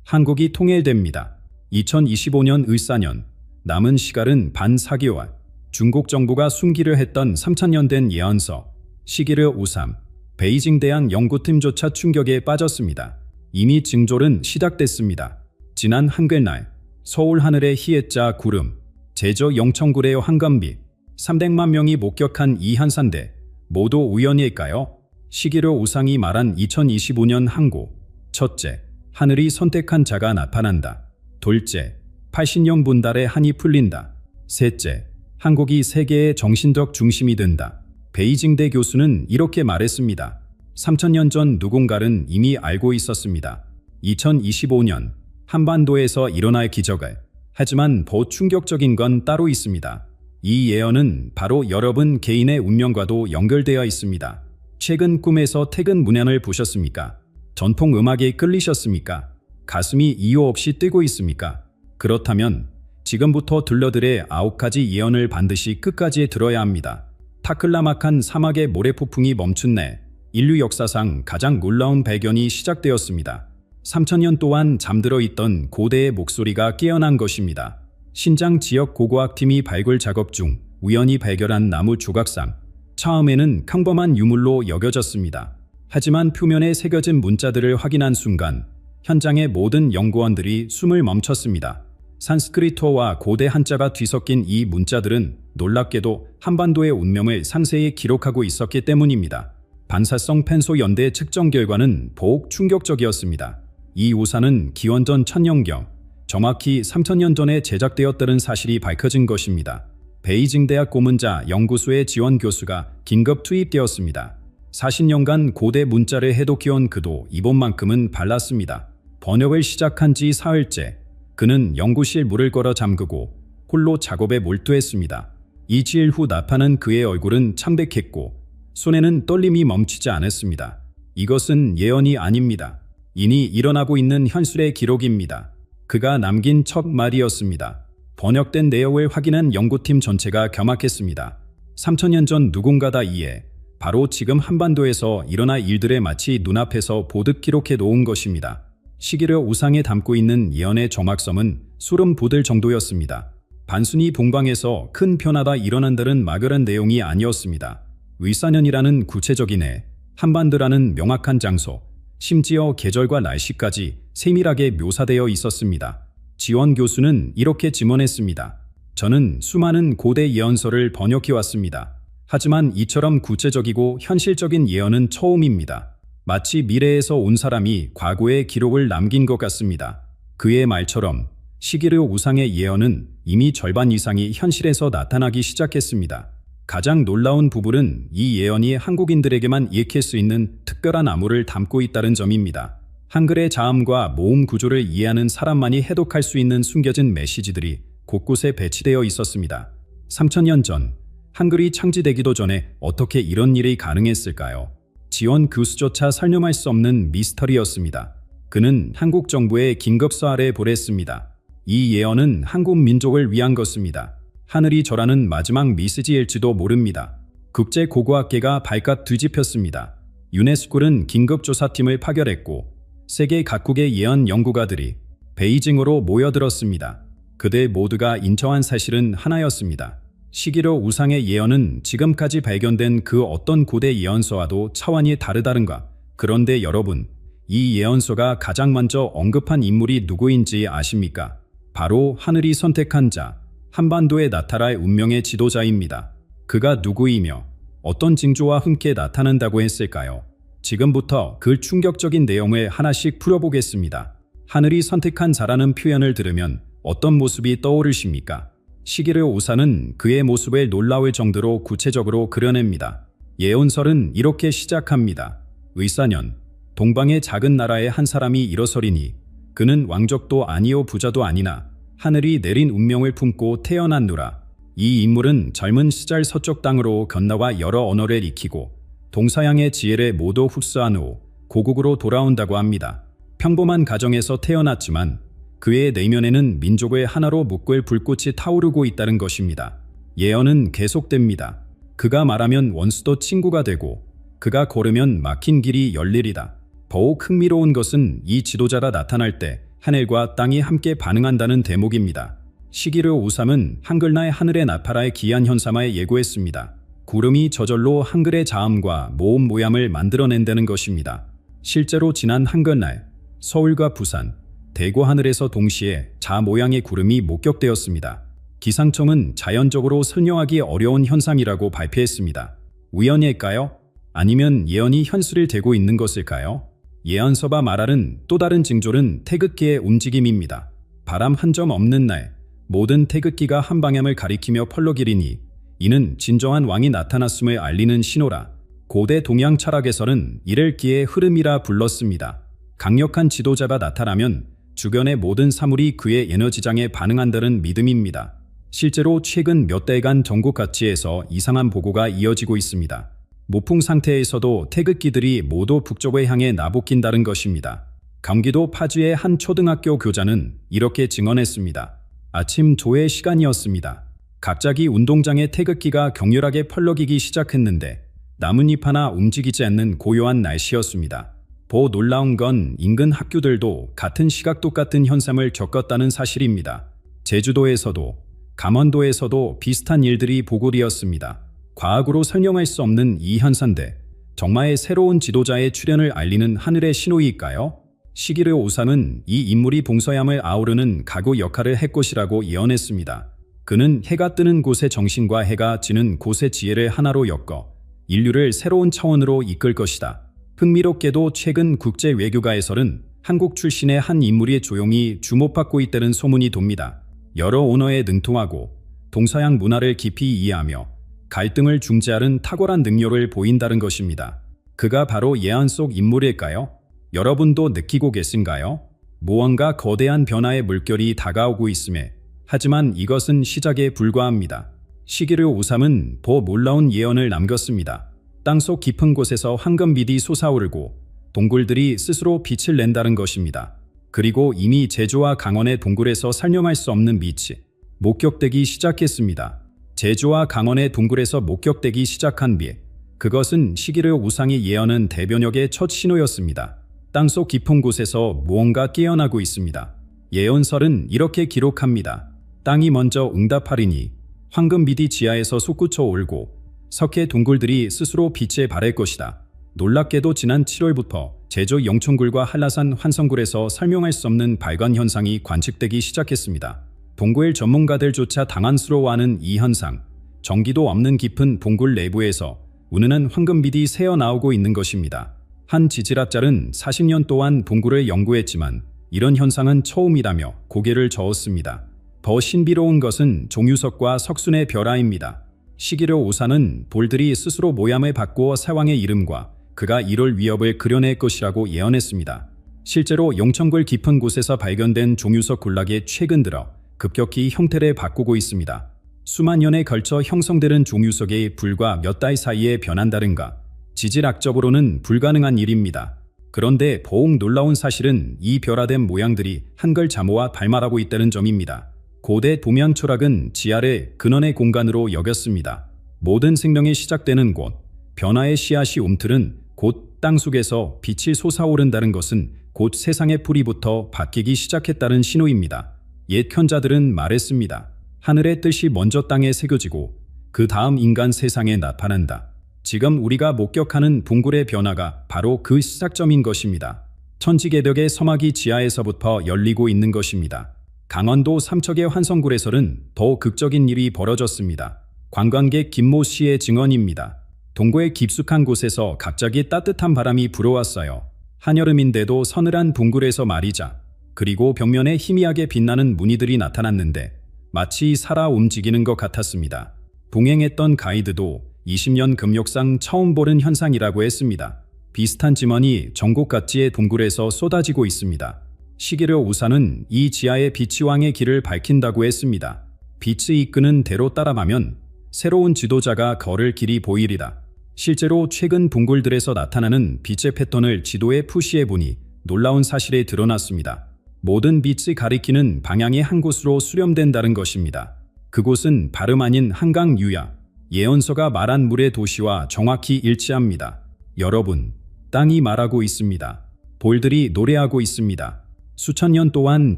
한국이 통일됩니다. 2025년 을사년, 남은 시간은 반 4개월. 중국 정부가 숨기려 했던 3,000년 된 예언서, 시기르 우삼, 베이징 대학 연구팀조차 충격에 빠졌습니다. 이미 징조는 시작됐습니다. 지난 한글날, 서울 하늘의 희애자 구름, 제주 영천굴의 황금빛, 300만 명이 목격한 이 한산대, 모두 우연일까요? 시기르 우상이 말한 2025년 한국. 첫째, 하늘이 선택한 자가 나타난다. 둘째, 80년 분달의 한이 풀린다. 셋째, 한국이 세계의 정신적 중심이 된다. 베이징대 교수는 이렇게 말했습니다. 3,000년 전 누군가는 이미 알고 있었습니다. 2025년 한반도에서 일어날 기적을. 하지만 더 충격적인 건 따로 있습니다. 이 예언은 바로 여러분 개인의 운명과도 연결되어 있습니다. 최근 꿈에서 퇴근 문양을 보셨습니까? 전통 음악에 끌리셨습니까? 가슴이 이유 없이 뛰고 있습니까? 그렇다면 지금부터 들려드릴 9가지 예언을 반드시 끝까지 들어야 합니다. 타클라마칸 사막의 모래폭풍이 멈춘 날, 인류 역사상 가장 놀라운 발견이 시작되었습니다. 3,000년 동안 잠들어 있던 고대의 목소리가 깨어난 것입니다. 신장 지역 고고학팀이 발굴 작업 중 우연히 발견한 나무 조각상. 처음에는 평범한 유물로 여겨졌습니다. 하지만 표면에 새겨진 문자들을 확인한 순간 현장의 모든 연구원들이 숨을 멈췄습니다. 산스크리트어와 고대 한자가 뒤섞인 이 문자들은 놀랍게도 한반도의 운명을 상세히 기록하고 있었기 때문입니다. 반사성 펜소 연대 측정 결과는 더욱 충격적이었습니다. 이 우산은 기원전 1000년경, 정확히 3,000년 전에 제작되었다는 사실이 밝혀진 것입니다. 베이징 대학 고문자 연구소의 지원 교수가 긴급 투입되었습니다. 40년간 고대 문자를 해독해온 그도 이번만큼은 발랐습니다. 번역을 시작한 지 사흘째, 그는 연구실 문을 걸어 잠그고 홀로 작업에 몰두했습니다. 2주일 후 나타난 그의 얼굴은 창백했고 손에는 떨림이 멈추지 않았습니다. 이것은 예언이 아닙니다. 이미 일어나고 있는 현실의 기록입니다. 그가 남긴 첫 말이었습니다. 번역된 내용을 확인한 연구팀 전체가 경악했습니다. 3,000년 전 누군가다 이에 바로 지금 한반도에서 일어날 일들을 마치 눈앞에서 보듯 기록해 놓은 것입니다. 시기를 우상에 담고 있는 예언의 정확성은 소름 돋을 정도였습니다. 단순히 동방에서 큰 변화가 일어난다는 막연한 내용이 아니었습니다. 을사년이라는 구체적인 해, 한반도라는 명확한 장소, 심지어 계절과 날씨까지 세밀하게 묘사되어 있었습니다. 지원 교수는 이렇게 증언했습니다. 저는 수많은 고대 예언서를 번역해왔습니다. 하지만 이처럼 구체적이고 현실적인 예언은 처음입니다. 마치 미래에서 온 사람이 과거의 기록을 남긴 것 같습니다. 그의 말처럼 시기르 우상의 예언은 이미 절반 이상이 현실에서 나타나기 시작했습니다. 가장 놀라운 부분은 이 예언이 한국인들에게만 읽힐 수 있는 특별한 암호를 담고 있다는 점입니다. 한글의 자음과 모음 구조를 이해하는 사람만이 해독할 수 있는 숨겨진 메시지들이 곳곳에 배치되어 있었습니다. 3,000년 전, 한글이 창제되기도 전에 어떻게 이런 일이 가능했을까요? 지원 교수조차 설명할 수 없는 미스터리였습니다. 그는 한국 정부에 긴급서를 보냈습니다. 이 예언은 한국 민족을 위한 것입니다. 하늘이 절하는 마지막 메시지일지도 모릅니다. 국제고고학계가 발칵 뒤집혔습니다. 유네스코는 긴급조사팀을 파견했고 세계 각국의 예언 연구가들이 베이징으로 모여들었습니다. 그들 모두가 인정한 사실은 하나였습니다. 시기로 우상의 예언은 지금까지 발견된 그 어떤 고대 예언서와도 차원이 다르다는가. 그런데 여러분, 이 예언서가 가장 먼저 언급한 인물이 누구인지 아십니까? 바로 하늘이 선택한 자, 한반도에 나타날 운명의 지도자입니다. 그가 누구이며 어떤 징조와 함께 나타난다고 했을까요? 지금부터 그 충격적인 내용을 하나씩 풀어보겠습니다. 하늘이 선택한 자라는 표현을 들으면 어떤 모습이 떠오르십니까? 시기르 오사는 그의 모습을 놀라울 정도로 구체적으로 그려냅니다. 예언설은 이렇게 시작합니다. 의사년, 동방의 작은 나라의 한 사람이 일어서리니 그는 왕족도 아니요 부자도 아니나 하늘이 내린 운명을 품고 태어났노라. 이 인물은 젊은 시절 서쪽 땅으로 건너와 여러 언어를 익히고 동서양의 지혜를 모두 흡수한 후 고국으로 돌아온다고 합니다. 평범한 가정에서 태어났지만 그의 내면에는 민족의 하나로 묶을 불꽃이 타오르고 있다는 것입니다. 예언은 계속됩니다. 그가 말하면 원수도 친구가 되고 그가 걸으면 막힌 길이 열리리다. 더욱 흥미로운 것은 이 지도자가 나타날 때 하늘과 땅이 함께 반응한다는 대목입니다. 시기르 오삼은 한글날 하늘의 나타날 기이한 현상을 예고했습니다. 구름이 저절로 한글의 자음과 모음 모양을 만들어낸다는 것입니다. 실제로 지난 한글날 서울과 부산, 대구 하늘에서 동시에 자 모양의 구름이 목격되었습니다. 기상청은 자연적으로 설명하기 어려운 현상이라고 발표했습니다. 우연일까요? 아니면 예언이 현실이 되고 있는 것일까요? 예언서가 말하는 또 다른 징조는 태극기의 움직임입니다. 바람 한 점 없는 날, 모든 태극기가 한 방향을 가리키며 펄럭이리니 이는 진정한 왕이 나타났음을 알리는 신호라. 고대 동양 철학에서는 이를 기의 흐름이라 불렀습니다. 강력한 지도자가 나타나면 주변의 모든 사물이 그의 에너지장에 반응한다는 믿음입니다. 실제로 최근 몇 달간 전국 각지에서 이상한 보고가 이어지고 있습니다. 모풍 상태에서도 태극기들이 모두 북쪽을 향해 나부낀다는 것입니다. 경기도 파주의 한 초등학교 교자는 이렇게 증언했습니다. 아침 조회 시간이었습니다. 갑자기 운동장의 태극기가 격렬하게 펄럭이기 시작했는데 나뭇잎 하나 움직이지 않는 고요한 날씨였습니다. 더 놀라운 건 인근 학교들도 같은 시각 똑같은 현상을 겪었다는 사실입니다. 제주도에서도 강원도에서도 비슷한 일들이 보고되었습니다. 과학으로 설명할 수 없는 이 현상들, 정말 새로운 지도자의 출현을 알리는 하늘의 신호일까요? 시기르 오삼은 이 인물이 동서양을 아우르는 가구 역할을 할 것이라고 예언했습니다. 그는 해가 뜨는 곳의 정신과 해가 지는 곳의 지혜를 하나로 엮어 인류를 새로운 차원으로 이끌 것이다. 흥미롭게도 최근 국제 외교가에서는 한국 출신의 한 인물이 조용히 주목받고 있다는 소문이 돕니다. 여러 언어에 능통하고 동서양 문화를 깊이 이해하며 갈등을 중재하는 탁월한 능력을 보인다는 것입니다. 그가 바로 예언 속 인물일까요? 여러분도 느끼고 계신가요? 무언가 거대한 변화의 물결이 다가오고 있음에 하지만 이것은 시작에 불과합니다. 시기르 오삼은 더 놀라운 예언을 남겼습니다. 땅속 깊은 곳에서 황금빛이 솟아오르고 동굴들이 스스로 빛을 낸다는 것입니다. 그리고 이미 제주와 강원의 동굴에서 설명할 수 없는 빛이 목격되기 시작했습니다. 제주와 강원의 동굴에서 목격되기 시작한 빛, 그것은 시기르 오상이 예언한 대변혁의 첫 신호였습니다. 땅속 깊은 곳에서 무언가 깨어나고 있습니다. 예언설은 이렇게 기록합니다. 땅이 먼저 응답하리니 황금빛이 지하에서 솟구쳐 올고 석회 동굴들이 스스로 빛에 발할 것이다. 놀랍게도 지난 7월부터 제주 영천굴과 한라산 환성굴에서 설명할 수 없는 발관 현상이 관측되기 시작했습니다. 동굴 전문가들조차 당황스러워하는 이 현상, 전기도 없는 깊은 동굴 내부에서 운은한 황금빛이 새어나오고 있는 것입니다. 한 지질학자는 40년 동안 동굴을 연구했지만 이런 현상은 처음이라며 고개를 저었습니다. 더 신비로운 것은 종유석과 석순의 별화입니다. 시기르 오사는 돌들이 스스로 모양을 바꾸어 사왕의 이름과 그가 이룰 위협을 그려낼 것이라고 예언했습니다. 실제로 영천굴 깊은 곳에서 발견된 종유석 군락이 최근 들어 급격히 형태를 바꾸고 있습니다. 수만 년에 걸쳐 형성되는 종유석이 불과 몇 달 사이에 변한다든가 지질학적으로는 불가능한 일입니다. 그런데 더욱 놀라운 사실은 이 별화된 모양들이 한글 자모와 닮아가고 있다는 점입니다. 고대 동양 철학은 지하를 근원의 공간으로 여겼습니다. 모든 생명이 시작되는 곳, 변화의 씨앗이 움틀은 곧 땅속에서 빛이 솟아오른다는 것은 곧 세상의 뿌리부터 바뀌기 시작했다는 신호입니다. 옛 현자들은 말했습니다. 하늘의 뜻이 먼저 땅에 새겨지고 그 다음 인간 세상에 나타난다. 지금 우리가 목격하는 붕굴의 변화가 바로 그 시작점인 것입니다. 천지개벽의 서막이 지하에서부터 열리고 있는 것입니다. 강원도 삼척의 환성굴에서는 더 극적인 일이 벌어졌습니다. 관광객 김모 씨의 증언입니다. 동고의 깊숙한 곳에서 갑자기 따뜻한 바람이 불어왔어요. 한여름인데도 서늘한 붕굴에서 말이자. 그리고 벽면에 희미하게 빛나는 무늬들이 나타났는데 마치 살아 움직이는 것 같았습니다. 동행했던 가이드도 20년 금욕상 처음 보는 현상이라고 했습니다. 비슷한 증언이 전국 각지의 동굴에서 쏟아지고 있습니다. 시기르 우사는 이 지하의 빛이 왕의 길을 밝힌다고 했습니다. 빛의 이끄는 대로 따라가면 새로운 지도자가 걸을 길이 보이리다. 실제로 최근 붕굴들에서 나타나는 빛의 패턴을 지도에 푸시해 보니 놀라운 사실이 드러났습니다. 모든 빛이 가리키는 방향이 한 곳으로 수렴된다는 것입니다. 그곳은 다름 아닌 한강 유야, 예언서가 말한 물의 도시와 정확히 일치합니다. 여러분, 땅이 말하고 있습니다. 볼들이 노래하고 있습니다. 수천 년 동안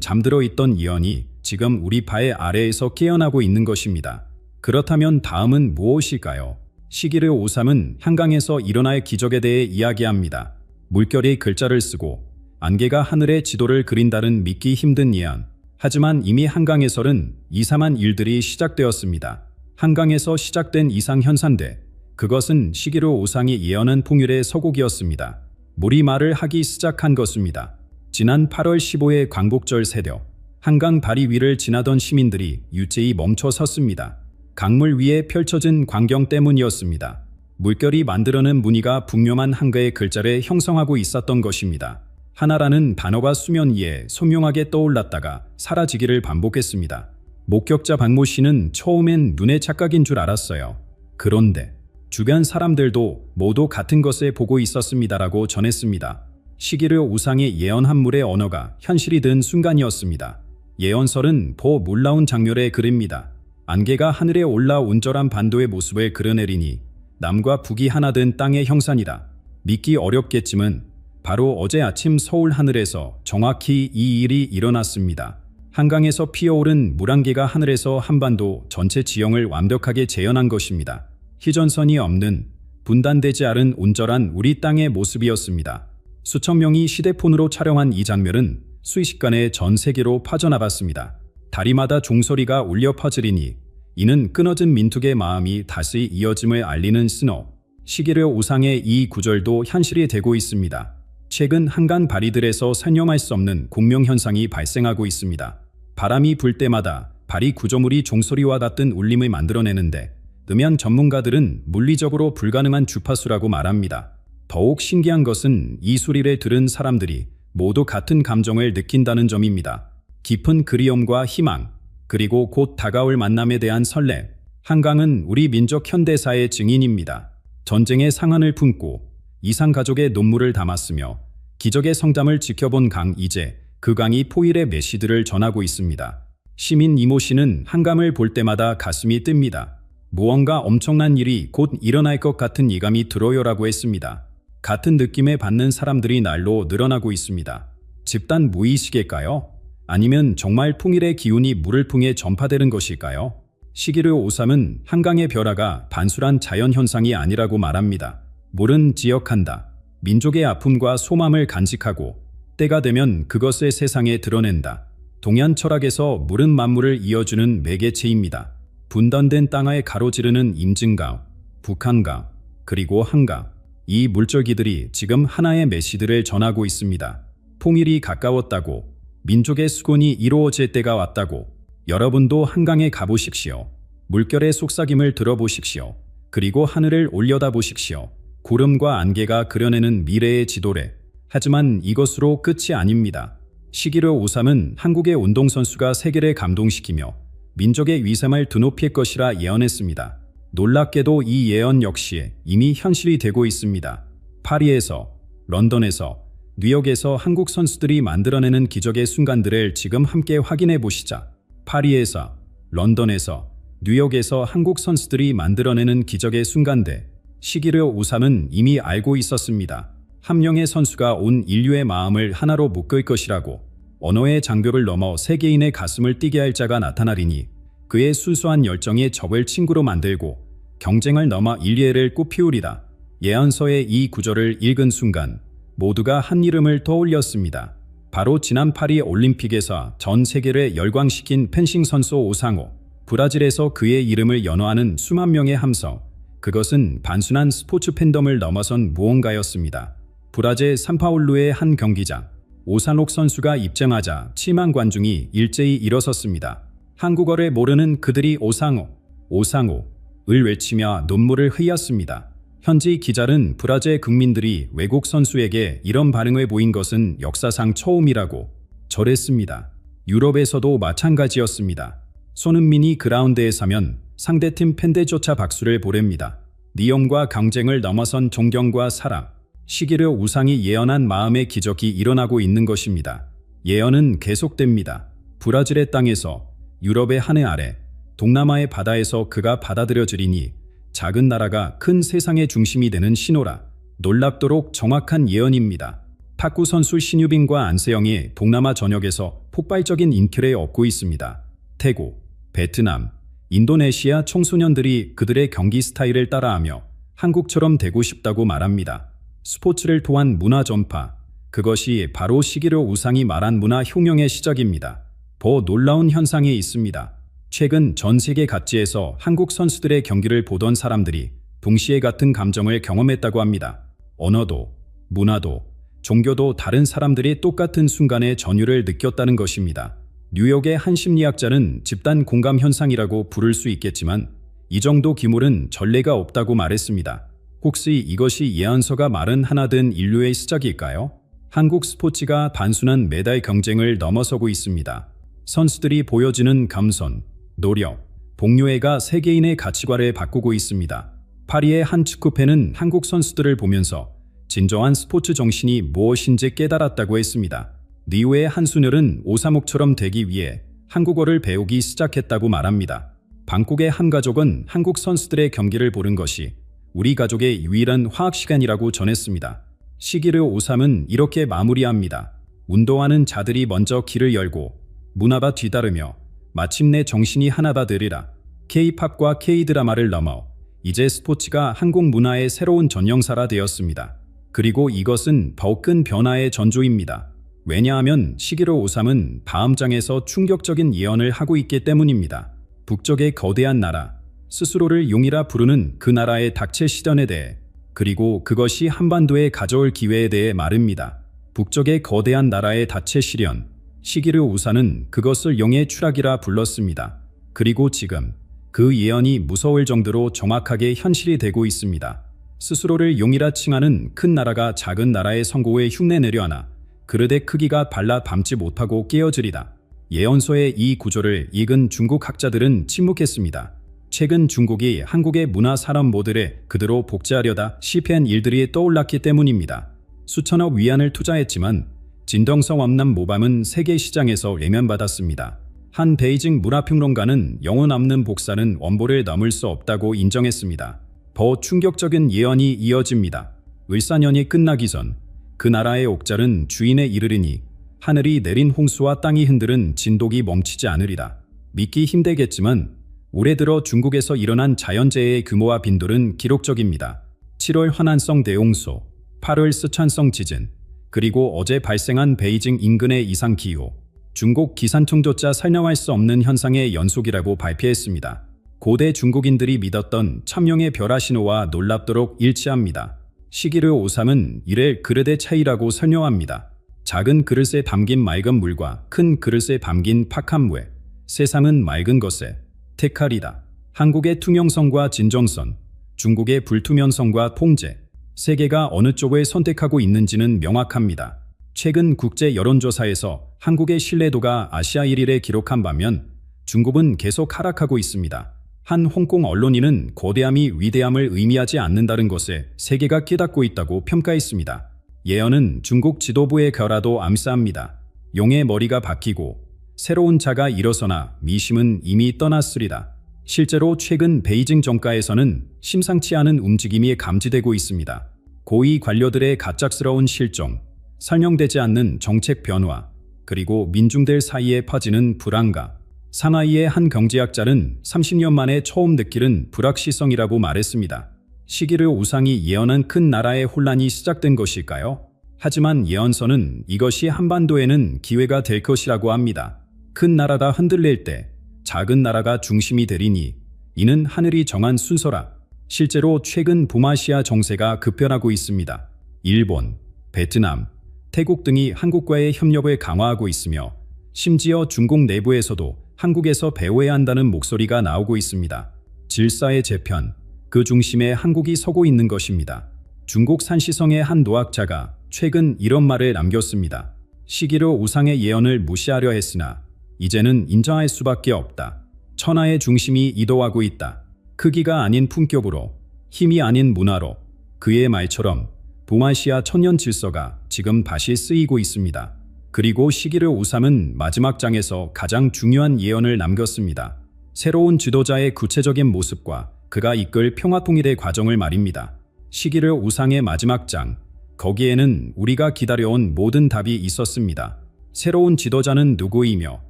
잠들어 있던 예언이 지금 우리 발 아래에서 깨어나고 있는 것입니다. 그렇다면 다음은 무엇일까요? 시기르 오삼은 한강에서 일어날 기적에 대해 이야기합니다. 물결이 글자를 쓰고 안개가 하늘의 지도를 그린다는 믿기 힘든 예언. 하지만 이미 한강에서는 이상한 일들이 시작되었습니다. 한강에서 시작된 이상현상들. 그것은 시기르 오상이 예언한 풍율의 서곡이었습니다. 물이 말을 하기 시작한 것입니다. 지난 8월 15일 광복절 새벽, 한강 다리 위를 지나던 시민들이 유체히 멈춰 섰습니다. 강물 위에 펼쳐진 광경 때문이었습니다. 물결이 만들어낸 무늬가 분명한 한가의 글자를 형성하고 있었던 것입니다. 하나라는 단어가 수면 위에 소명하게 떠올랐다가 사라지기를 반복했습니다. 목격자 박모 씨는 처음엔 눈의 착각인 줄 알았어요. 그런데 주변 사람들도 모두 같은 것을 보고 있었습니다라고 전했습니다. 시기르 우상의 예언한 물의 언어가 현실이 된 순간이었습니다. 예언설은 더 놀라운 장면의 그립니다. 안개가 하늘에 올라 온전한 반도의 모습을 그려내리니 남과 북이 하나 된 땅의 형상이다. 믿기 어렵겠지만 바로 어제 아침 서울 하늘에서 정확히 이 일이 일어났습니다. 한강에서 피어오른 물안개가 하늘에서 한반도 전체 지형을 완벽하게 재현한 것입니다. 희전선이 없는 분단되지 않은 온전한 우리 땅의 모습이었습니다. 수천 명이 휴대폰으로 촬영한 이 장면은 순식간에 전 세계로 퍼져나갔습니다. 다리마다 종소리가 울려 퍼지리니 이는 끊어진 민족의 마음이 다시 이어짐을 알리는 신호. 시기르 우상의 이 구절도 현실이 되고 있습니다. 최근 한강 다리들에서 설명할 수 없는 공명현상이 발생하고 있습니다. 바람이 불 때마다 다리 구조물이 종소리와 같은 울림을 만들어내는데 음향 전문가들은 물리적으로 불가능한 주파수라고 말합니다. 더욱 신기한 것은 이 소리를 들은 사람들이 모두 같은 감정을 느낀다는 점입니다. 깊은 그리움과 희망, 그리고 곧 다가올 만남에 대한 설렘. 한강은 우리 민족 현대사의 증인입니다. 전쟁의 상한을 품고 이산가족의 눈물을 담았으며 기적의 성담을 지켜본 강. 이제 그 강이 포일의 메시지를 전하고 있습니다. 시민 이모 씨는 한강을 볼 때마다 가슴이 뜹니다. 무언가 엄청난 일이 곧 일어날 것 같은 예감이 들어요라고 했습니다. 같은 느낌을 받는 사람들이 날로 늘어나고 있습니다. 집단 무의식일까요? 아니면 정말 풍일의 기운이 물을 통해 전파되는 것일까요? 시기르 오삼은 한강의 벼라가 단순한 자연현상이 아니라고 말합니다. 물은 지역한다. 민족의 아픔과 소망을 간직하고 때가 되면 그것을 세상에 드러낸다. 동양 철학에서 물은 만물을 이어주는 매개체입니다. 분단된 땅을 가로지르는 임진강, 북한강, 그리고 한강. 이 물줄기들이 지금 하나의 메시지를 전하고 있습니다. 통일이 가까웠다고, 민족의 수곤이 이루어질 때가 왔다고. 여러분도 한강에 가보십시오. 물결의 속삭임을 들어보십시오. 그리고 하늘을 올려다보십시오. 구름과 안개가 그려내는 미래의 지도래. 하지만 이것으로 끝이 아닙니다. 시기르 오삼은 한국의 운동선수가 세계를 감동시키며 민족의 위상을 드높일 것이라 예언했습니다. 놀랍게도 이 예언 역시 이미 현실이 되고 있습니다. 파리에서, 런던에서, 뉴욕에서 한국 선수들이 만들어내는 기적의 순간들을 지금 함께 확인해 보시자. 파리에서, 런던에서, 뉴욕에서 한국 선수들이 만들어내는 기적의 순간들. 시기르 오삼은 이미 알고 있었습니다. 한 명의 선수가 온 인류의 마음을 하나로 묶을 것이라고. 언어의 장벽을 넘어 세계인의 가슴을 뛰게 할 자가 나타나리니 그의 순수한 열정이 적을 친구로 만들고 경쟁을 넘어 인류애를 꽃피우리다. 예언서의 이 구절을 읽은 순간 모두가 한 이름을 떠올렸습니다. 바로 지난 파리 올림픽에서 전 세계를 열광시킨 펜싱 선수 오상호. 브라질에서 그의 이름을 연호하는 수만 명의 함성. 그것은 단순한 스포츠 팬덤을 넘어선 무언가였습니다. 브라질 산파울루의 한 경기장. 오상호 선수가 입장하자 7만 관중이 일제히 일어섰습니다. 한국어를 모르는 그들이 오상호를 외치며 눈물을 흘렸습니다. 현지 기자는 브라질 국민들이 외국 선수에게 이런 반응을 보인 것은 역사상 처음이라고 절했습니다. 유럽에서도 마찬가지였습니다. 손흥민이 그라운드에 서면 상대팀 팬들조차 박수를 보냅니다. 니엄과 경쟁을 넘어선 존경과 사랑. 시기를 우상이 예언한 마음의 기적이 일어나고 있는 것입니다. 예언은 계속됩니다. 브라질의 땅에서, 유럽의 하늘 아래, 동남아의 바다에서 그가 받아들여지리니 작은 나라가 큰 세상의 중심이 되는 신호라. 놀랍도록 정확한 예언입니다. 탁구 선수 신유빈과 안세영이 동남아 전역에서 폭발적인 인기를 얻고 있습니다. 태국, 베트남, 인도네시아 청소년들이 그들의 경기 스타일을 따라하며 한국처럼 되고 싶다고 말합니다. 스포츠를 통한 문화 전파, 그것이 바로 시기로 우상이 말한 문화 혁명의 시작입니다. 더 놀라운 현상이 있습니다. 최근 전 세계 각지에서 한국 선수들의 경기를 보던 사람들이 동시에 같은 감정을 경험했다고 합니다. 언어도, 문화도, 종교도 다른 사람들이 똑같은 순간의 전율을 느꼈다는 것입니다. 뉴욕의 한 심리학자는 집단 공감 현상이라고 부를 수 있겠지만 이 정도 규모는 전례가 없다고 말했습니다. 혹시 이것이 예언서가 말은 하나된 인류의 시작일까요? 한국 스포츠가 단순한 메달 경쟁을 넘어서고 있습니다. 선수들이 보여주는 감선, 노력, 복류애가 세계인의 가치관을 바꾸고 있습니다. 파리의 한 축구팬은 한국 선수들을 보면서 진정한 스포츠 정신이 무엇인지 깨달았다고 했습니다. 리우의 한순열은 오사목처럼 되기 위해 한국어를 배우기 시작했다고 말합니다. 방콕의 한 가족은 한국 선수들의 경기를 보는 것이 우리 가족의 유일한 화학 시간이라고 전했습니다. 시기르 오삼은 이렇게 마무리합니다. 운동하는 자들이 먼저 길을 열고 문화가 뒤따르며 마침내 정신이 하나가 되리라. K-팝과 K-드라마를 넘어 이제 스포츠가 한국 문화의 새로운 전형사가 되었습니다. 그리고 이것은 더욱 큰 변화의 전조입니다. 왜냐하면 시기르 오삼은 다음 장에서 충격적인 예언을 하고 있기 때문입니다. 북쪽의 거대한 나라, 스스로를 용이라 부르는 그 나라의 닥칠 시련에 대해, 그리고 그것이 한반도에 가져올 기회에 대해 말입니다. 북쪽의 거대한 나라의 닥칠 시련, 시기르 우사는 그것을 용의 추락이라 불렀습니다. 그리고 지금 그 예언이 무서울 정도로 정확하게 현실이 되고 있습니다. 스스로를 용이라 칭하는 큰 나라가 작은 나라의 성공에 흉내내려 하나 그릇의 크기가 발라 담지 못하고 깨어지리다. 예언서의 이 구조를 읽은 중국 학자들은 침묵했습니다. 최근 중국이 한국의 문화 산업 모델에 그대로 복제하려다 실패한 일들이 떠올랐기 때문입니다. 수천억 위안을 투자했지만 진정성 없는 모범은 세계 시장에서 외면받았습니다. 한 베이징 문화평론가는 영혼 없는 복사는 원보를 넘을 수 없다고 인정했습니다. 더 충격적인 예언이 이어집니다. 을사년이 끝나기 전 그 나라의 옥절은 주인에 이르리니 하늘이 내린 홍수와 땅이 흔들은 진독이 멈추지 않으리라. 믿기 힘들겠지만 올해 들어 중국에서 일어난 자연재해의 규모와 빈도는 기록적입니다. 7월 화난성 대홍수, 8월 스촨성 지진, 그리고 어제 발생한 베이징 인근의 이상기후, 중국 기상청조차 설명할 수 없는 현상의 연속이라고 발표했습니다. 고대 중국인들이 믿었던 천명의 벼라 신호와 놀랍도록 일치합니다. 시기르 오삼은 이를 그릇의 차이라고 설명합니다. 작은 그릇에 담긴 맑은 물과 큰 그릇에 담긴 팍한 물, 세상은 맑은 것에 택하리다. 한국의 투명성과 진정성, 중국의 불투명성과 통제, 세계가 어느 쪽을 선택하고 있는지는 명확합니다. 최근 국제 여론조사에서 한국의 신뢰도가 아시아 1위를 기록한 반면 중국은 계속 하락하고 있습니다. 한 홍콩 언론인은 거대함이 위대함을 의미하지 않는다는 것에 세계가 깨닫고 있다고 평가했습니다. 예언은 중국 지도부의 결하도 암시합니다. 용의 머리가 바뀌고 새로운 자가 일어서나 미심은 이미 떠났으리다. 실제로 최근 베이징 정가에서는 심상치 않은 움직임이 감지되고 있습니다. 고위 관료들의 갑작스러운 실종, 설명되지 않는 정책 변화, 그리고 민중들 사이에 퍼지는 불안감. 상하이의 한 경제학자는 30년 만에 처음 느끼는 불확실성이라고 말했습니다. 시기르 우상이 예언한 큰 나라의 혼란이 시작된 것일까요? 하지만 예언서는 이것이 한반도에는 기회가 될 것이라고 합니다. 큰 나라가 흔들릴 때 작은 나라가 중심이 되리니 이는 하늘이 정한 순서라. 실제로 최근 북아시아 정세가 급변하고 있습니다. 일본, 베트남, 태국 등이 한국과의 협력을 강화하고 있으며 심지어 중국 내부에서도 한국에서 배워야 한다는 목소리가 나오고 있습니다. 질서의 재편, 그 중심에 한국이 서고 있는 것입니다. 중국 산시성의 한 노학자가 최근 이런 말을 남겼습니다. 시기르 우상의 예언을 무시하려 했으나 이제는 인정할 수밖에 없다. 천하의 중심이 이동하고 있다. 크기가 아닌 품격으로, 힘이 아닌 문화로. 그의 말처럼 북아시아 천년 질서가 지금 다시 쓰이고 있습니다. 그리고 시기르 우상은 마지막 장에서 가장 중요한 예언을 남겼습니다. 새로운 지도자의 구체적인 모습과 그가 이끌 평화통일의 과정을 말입니다. 시기르 우상의 마지막 장, 거기에는 우리가 기다려온 모든 답이 있었습니다. 새로운 지도자는 누구이며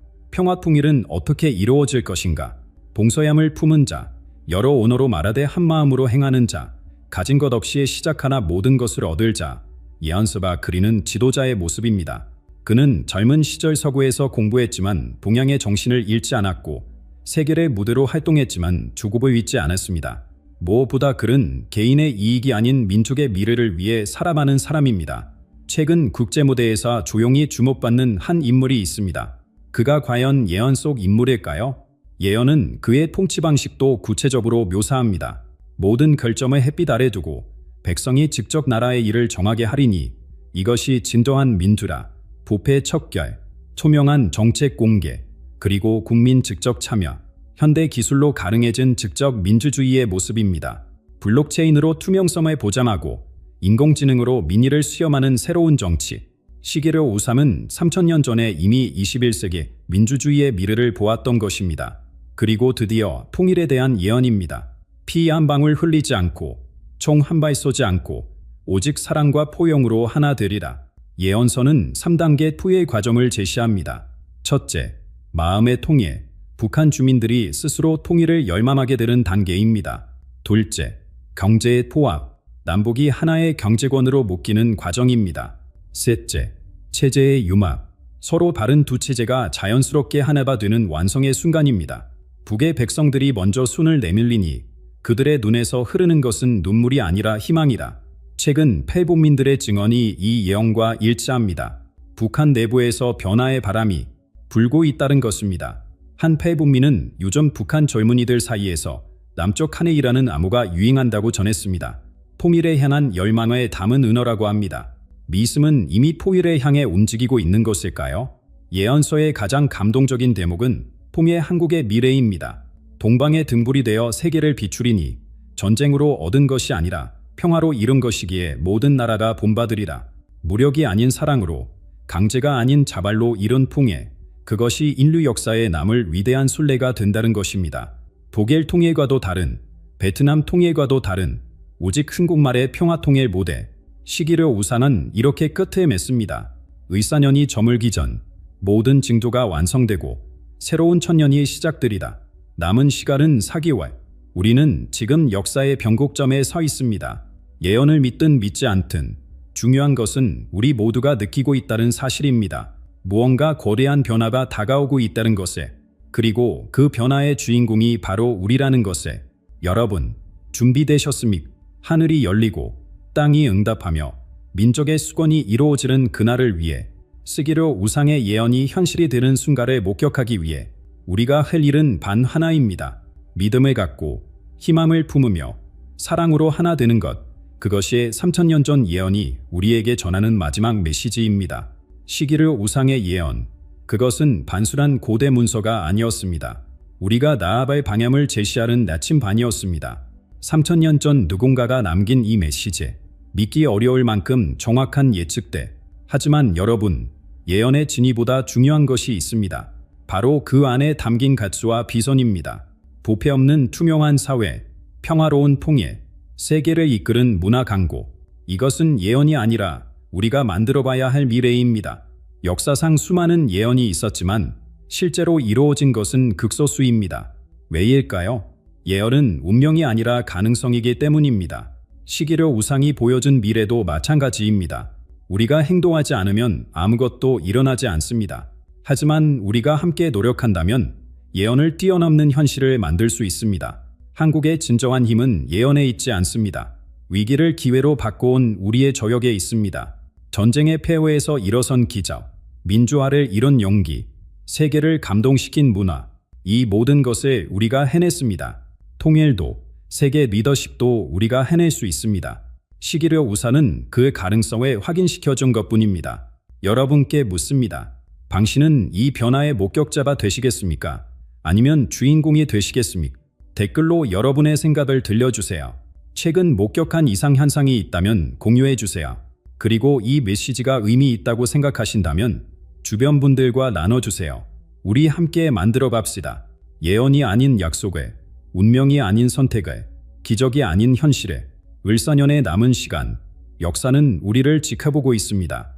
평화통일은 어떻게 이루어질 것인가? 동서얌을 품은 자, 여러 언어로 말하되 한마음으로 행하는 자, 가진 것 없이 시작하나 모든 것을 얻을 자, 예언서가 그리는 지도자의 모습입니다. 그는 젊은 시절 서구에서 공부했지만 동양의 정신을 잃지 않았고 세계의 무대로 활동했지만 주급을 잊지 않았습니다. 무엇보다 그는 개인의 이익이 아닌 민족의 미래를 위해 살아가는 사람입니다. 최근 국제무대에서 조용히 주목받는 한 인물이 있습니다. 그가 과연 예언 속 인물일까요? 예언은 그의 통치 방식도 구체적으로 묘사합니다. 모든 결정을 햇빛 아래 두고 백성이 직접 나라의 일을 정하게 하리니 이것이 진정한 민주라. 부패 척결, 투명한 정책 공개, 그리고 국민 직접 참여, 현대 기술로 가능해진 직접 민주주의의 모습입니다. 블록체인으로 투명성을 보장하고 인공지능으로 민의를 수렴하는 새로운 정치. 시기르 우상은 3000년 전에 이미 21세기 민주주의의 미래를 보았던 것입니다. 그리고 드디어 통일에 대한 예언입니다. 피 한 방울 흘리지 않고 총 한 발 쏘지 않고 오직 사랑과 포용으로 하나 되리라. 예언서는 3단계 통일 과정을 제시합니다. 첫째, 마음의 통일. 북한 주민들이 스스로 통일을 열망하게 되는 단계입니다. 둘째, 경제의 포합. 남북이 하나의 경제권으로 묶이는 과정입니다. 셋째, 체제의 융합. 서로 다른 두 체제가 자연스럽게 하나가 되는 완성의 순간입니다. 북의 백성들이 먼저 손을 내밀리니 그들의 눈에서 흐르는 것은 눈물이 아니라 희망이라. 최근 패북민들의 증언이 이 예언과 일치합니다. 북한 내부에서 변화의 바람이 불고 있다는 것입니다. 한 패북민은 요즘 북한 젊은이들 사이에서 남쪽 한해이라는 암호가 유행한다고 전했습니다. 통일에 향한 열망을 담은 은어라고 합니다. 미씀은 이미 통일에 향해 움직이고 있는 것일까요? 예언서의 가장 감동적인 대목은 통일 한국의 미래입니다. 동방의 등불이 되어 세계를 비추리니 전쟁으로 얻은 것이 아니라 평화로 이룬 것이기에 모든 나라가 본받으리라. 무력이 아닌 사랑으로, 강제가 아닌 자발로 이룬 통일, 그것이 인류 역사에 남을 위대한 순례가 된다는 것입니다. 독일 통일과도 다른, 베트남 통일과도 다른, 오직 한국말의 평화통일 모델, 시기르 우상은 이렇게 끝에 맺습니다. 을사년이 저물기 전 모든 징조가 완성되고 새로운 천년이 시작되리다. 남은 시간은 4개월. 우리는 지금 역사의 변곡점에 서 있습니다. 예언을 믿든 믿지 않든 중요한 것은 우리 모두가 느끼고 있다는 사실입니다. 무언가 거대한 변화가 다가오고 있다는 것에, 그리고 그 변화의 주인공이 바로 우리라는 것에. 여러분, 준비되셨습니까? 하늘이 열리고 땅이 응답하며 민족의 수건이 이루어지는 그날을 위해 시기르 우상의 예언이 현실이 되는 순간을 목격하기 위해 우리가 할 일은 단 하나입니다. 믿음을 갖고 희망을 품으며 사랑으로 하나 되는 것. 그것이 3000년 전 예언이 우리에게 전하는 마지막 메시지입니다. 시기르 우상의 예언. 그것은 단순한 고대 문서가 아니었습니다. 우리가 나아갈 방향을 제시하는 나침반이었습니다. 3000년 전 누군가가 남긴 이 메시지. 믿기 어려울 만큼 정확한 예측대. 하지만 여러분, 예언의 진위보다 중요한 것이 있습니다. 바로 그 안에 담긴 가치와 비전입니다. 부패 없는 투명한 사회, 평화로운 통일, 세계를 이끄는 문화 강국. 이것은 예언이 아니라 우리가 만들어봐야 할 미래입니다. 역사상 수많은 예언이 있었지만 실제로 이루어진 것은 극소수입니다. 왜일까요? 예언은 운명이 아니라 가능성이기 때문입니다. 시기로 우상이 보여준 미래도 마찬가지입니다. 우리가 행동하지 않으면 아무것도 일어나지 않습니다. 하지만 우리가 함께 노력한다면 예언을 뛰어넘는 현실을 만들 수 있습니다. 한국의 진정한 힘은 예언에 있지 않습니다. 위기를 기회로 바꿔온 우리의 저력에 있습니다. 전쟁의 폐허에서 일어선 기적, 민주화를 이룬 용기, 세계를 감동시킨 문화, 이 모든 것을 우리가 해냈습니다. 통일도, 세계 리더십도 우리가 해낼 수 있습니다. 시기로 우산은 그 가능성을 확인시켜준 것뿐입니다. 여러분께 묻습니다. 당신은 이 변화의 목격자가 되시겠습니까? 아니면 주인공이 되시겠습니까? 댓글로 여러분의 생각을 들려주세요. 최근 목격한 이상현상이 있다면 공유해주세요. 그리고 이 메시지가 의미 있다고 생각하신다면 주변 분들과 나눠주세요. 우리 함께 만들어 갑시다. 예언이 아닌 약속에, 운명이 아닌 선택에, 기적이 아닌 현실에, 을사년의 남은 시간, 역사는 우리를 지켜보고 있습니다.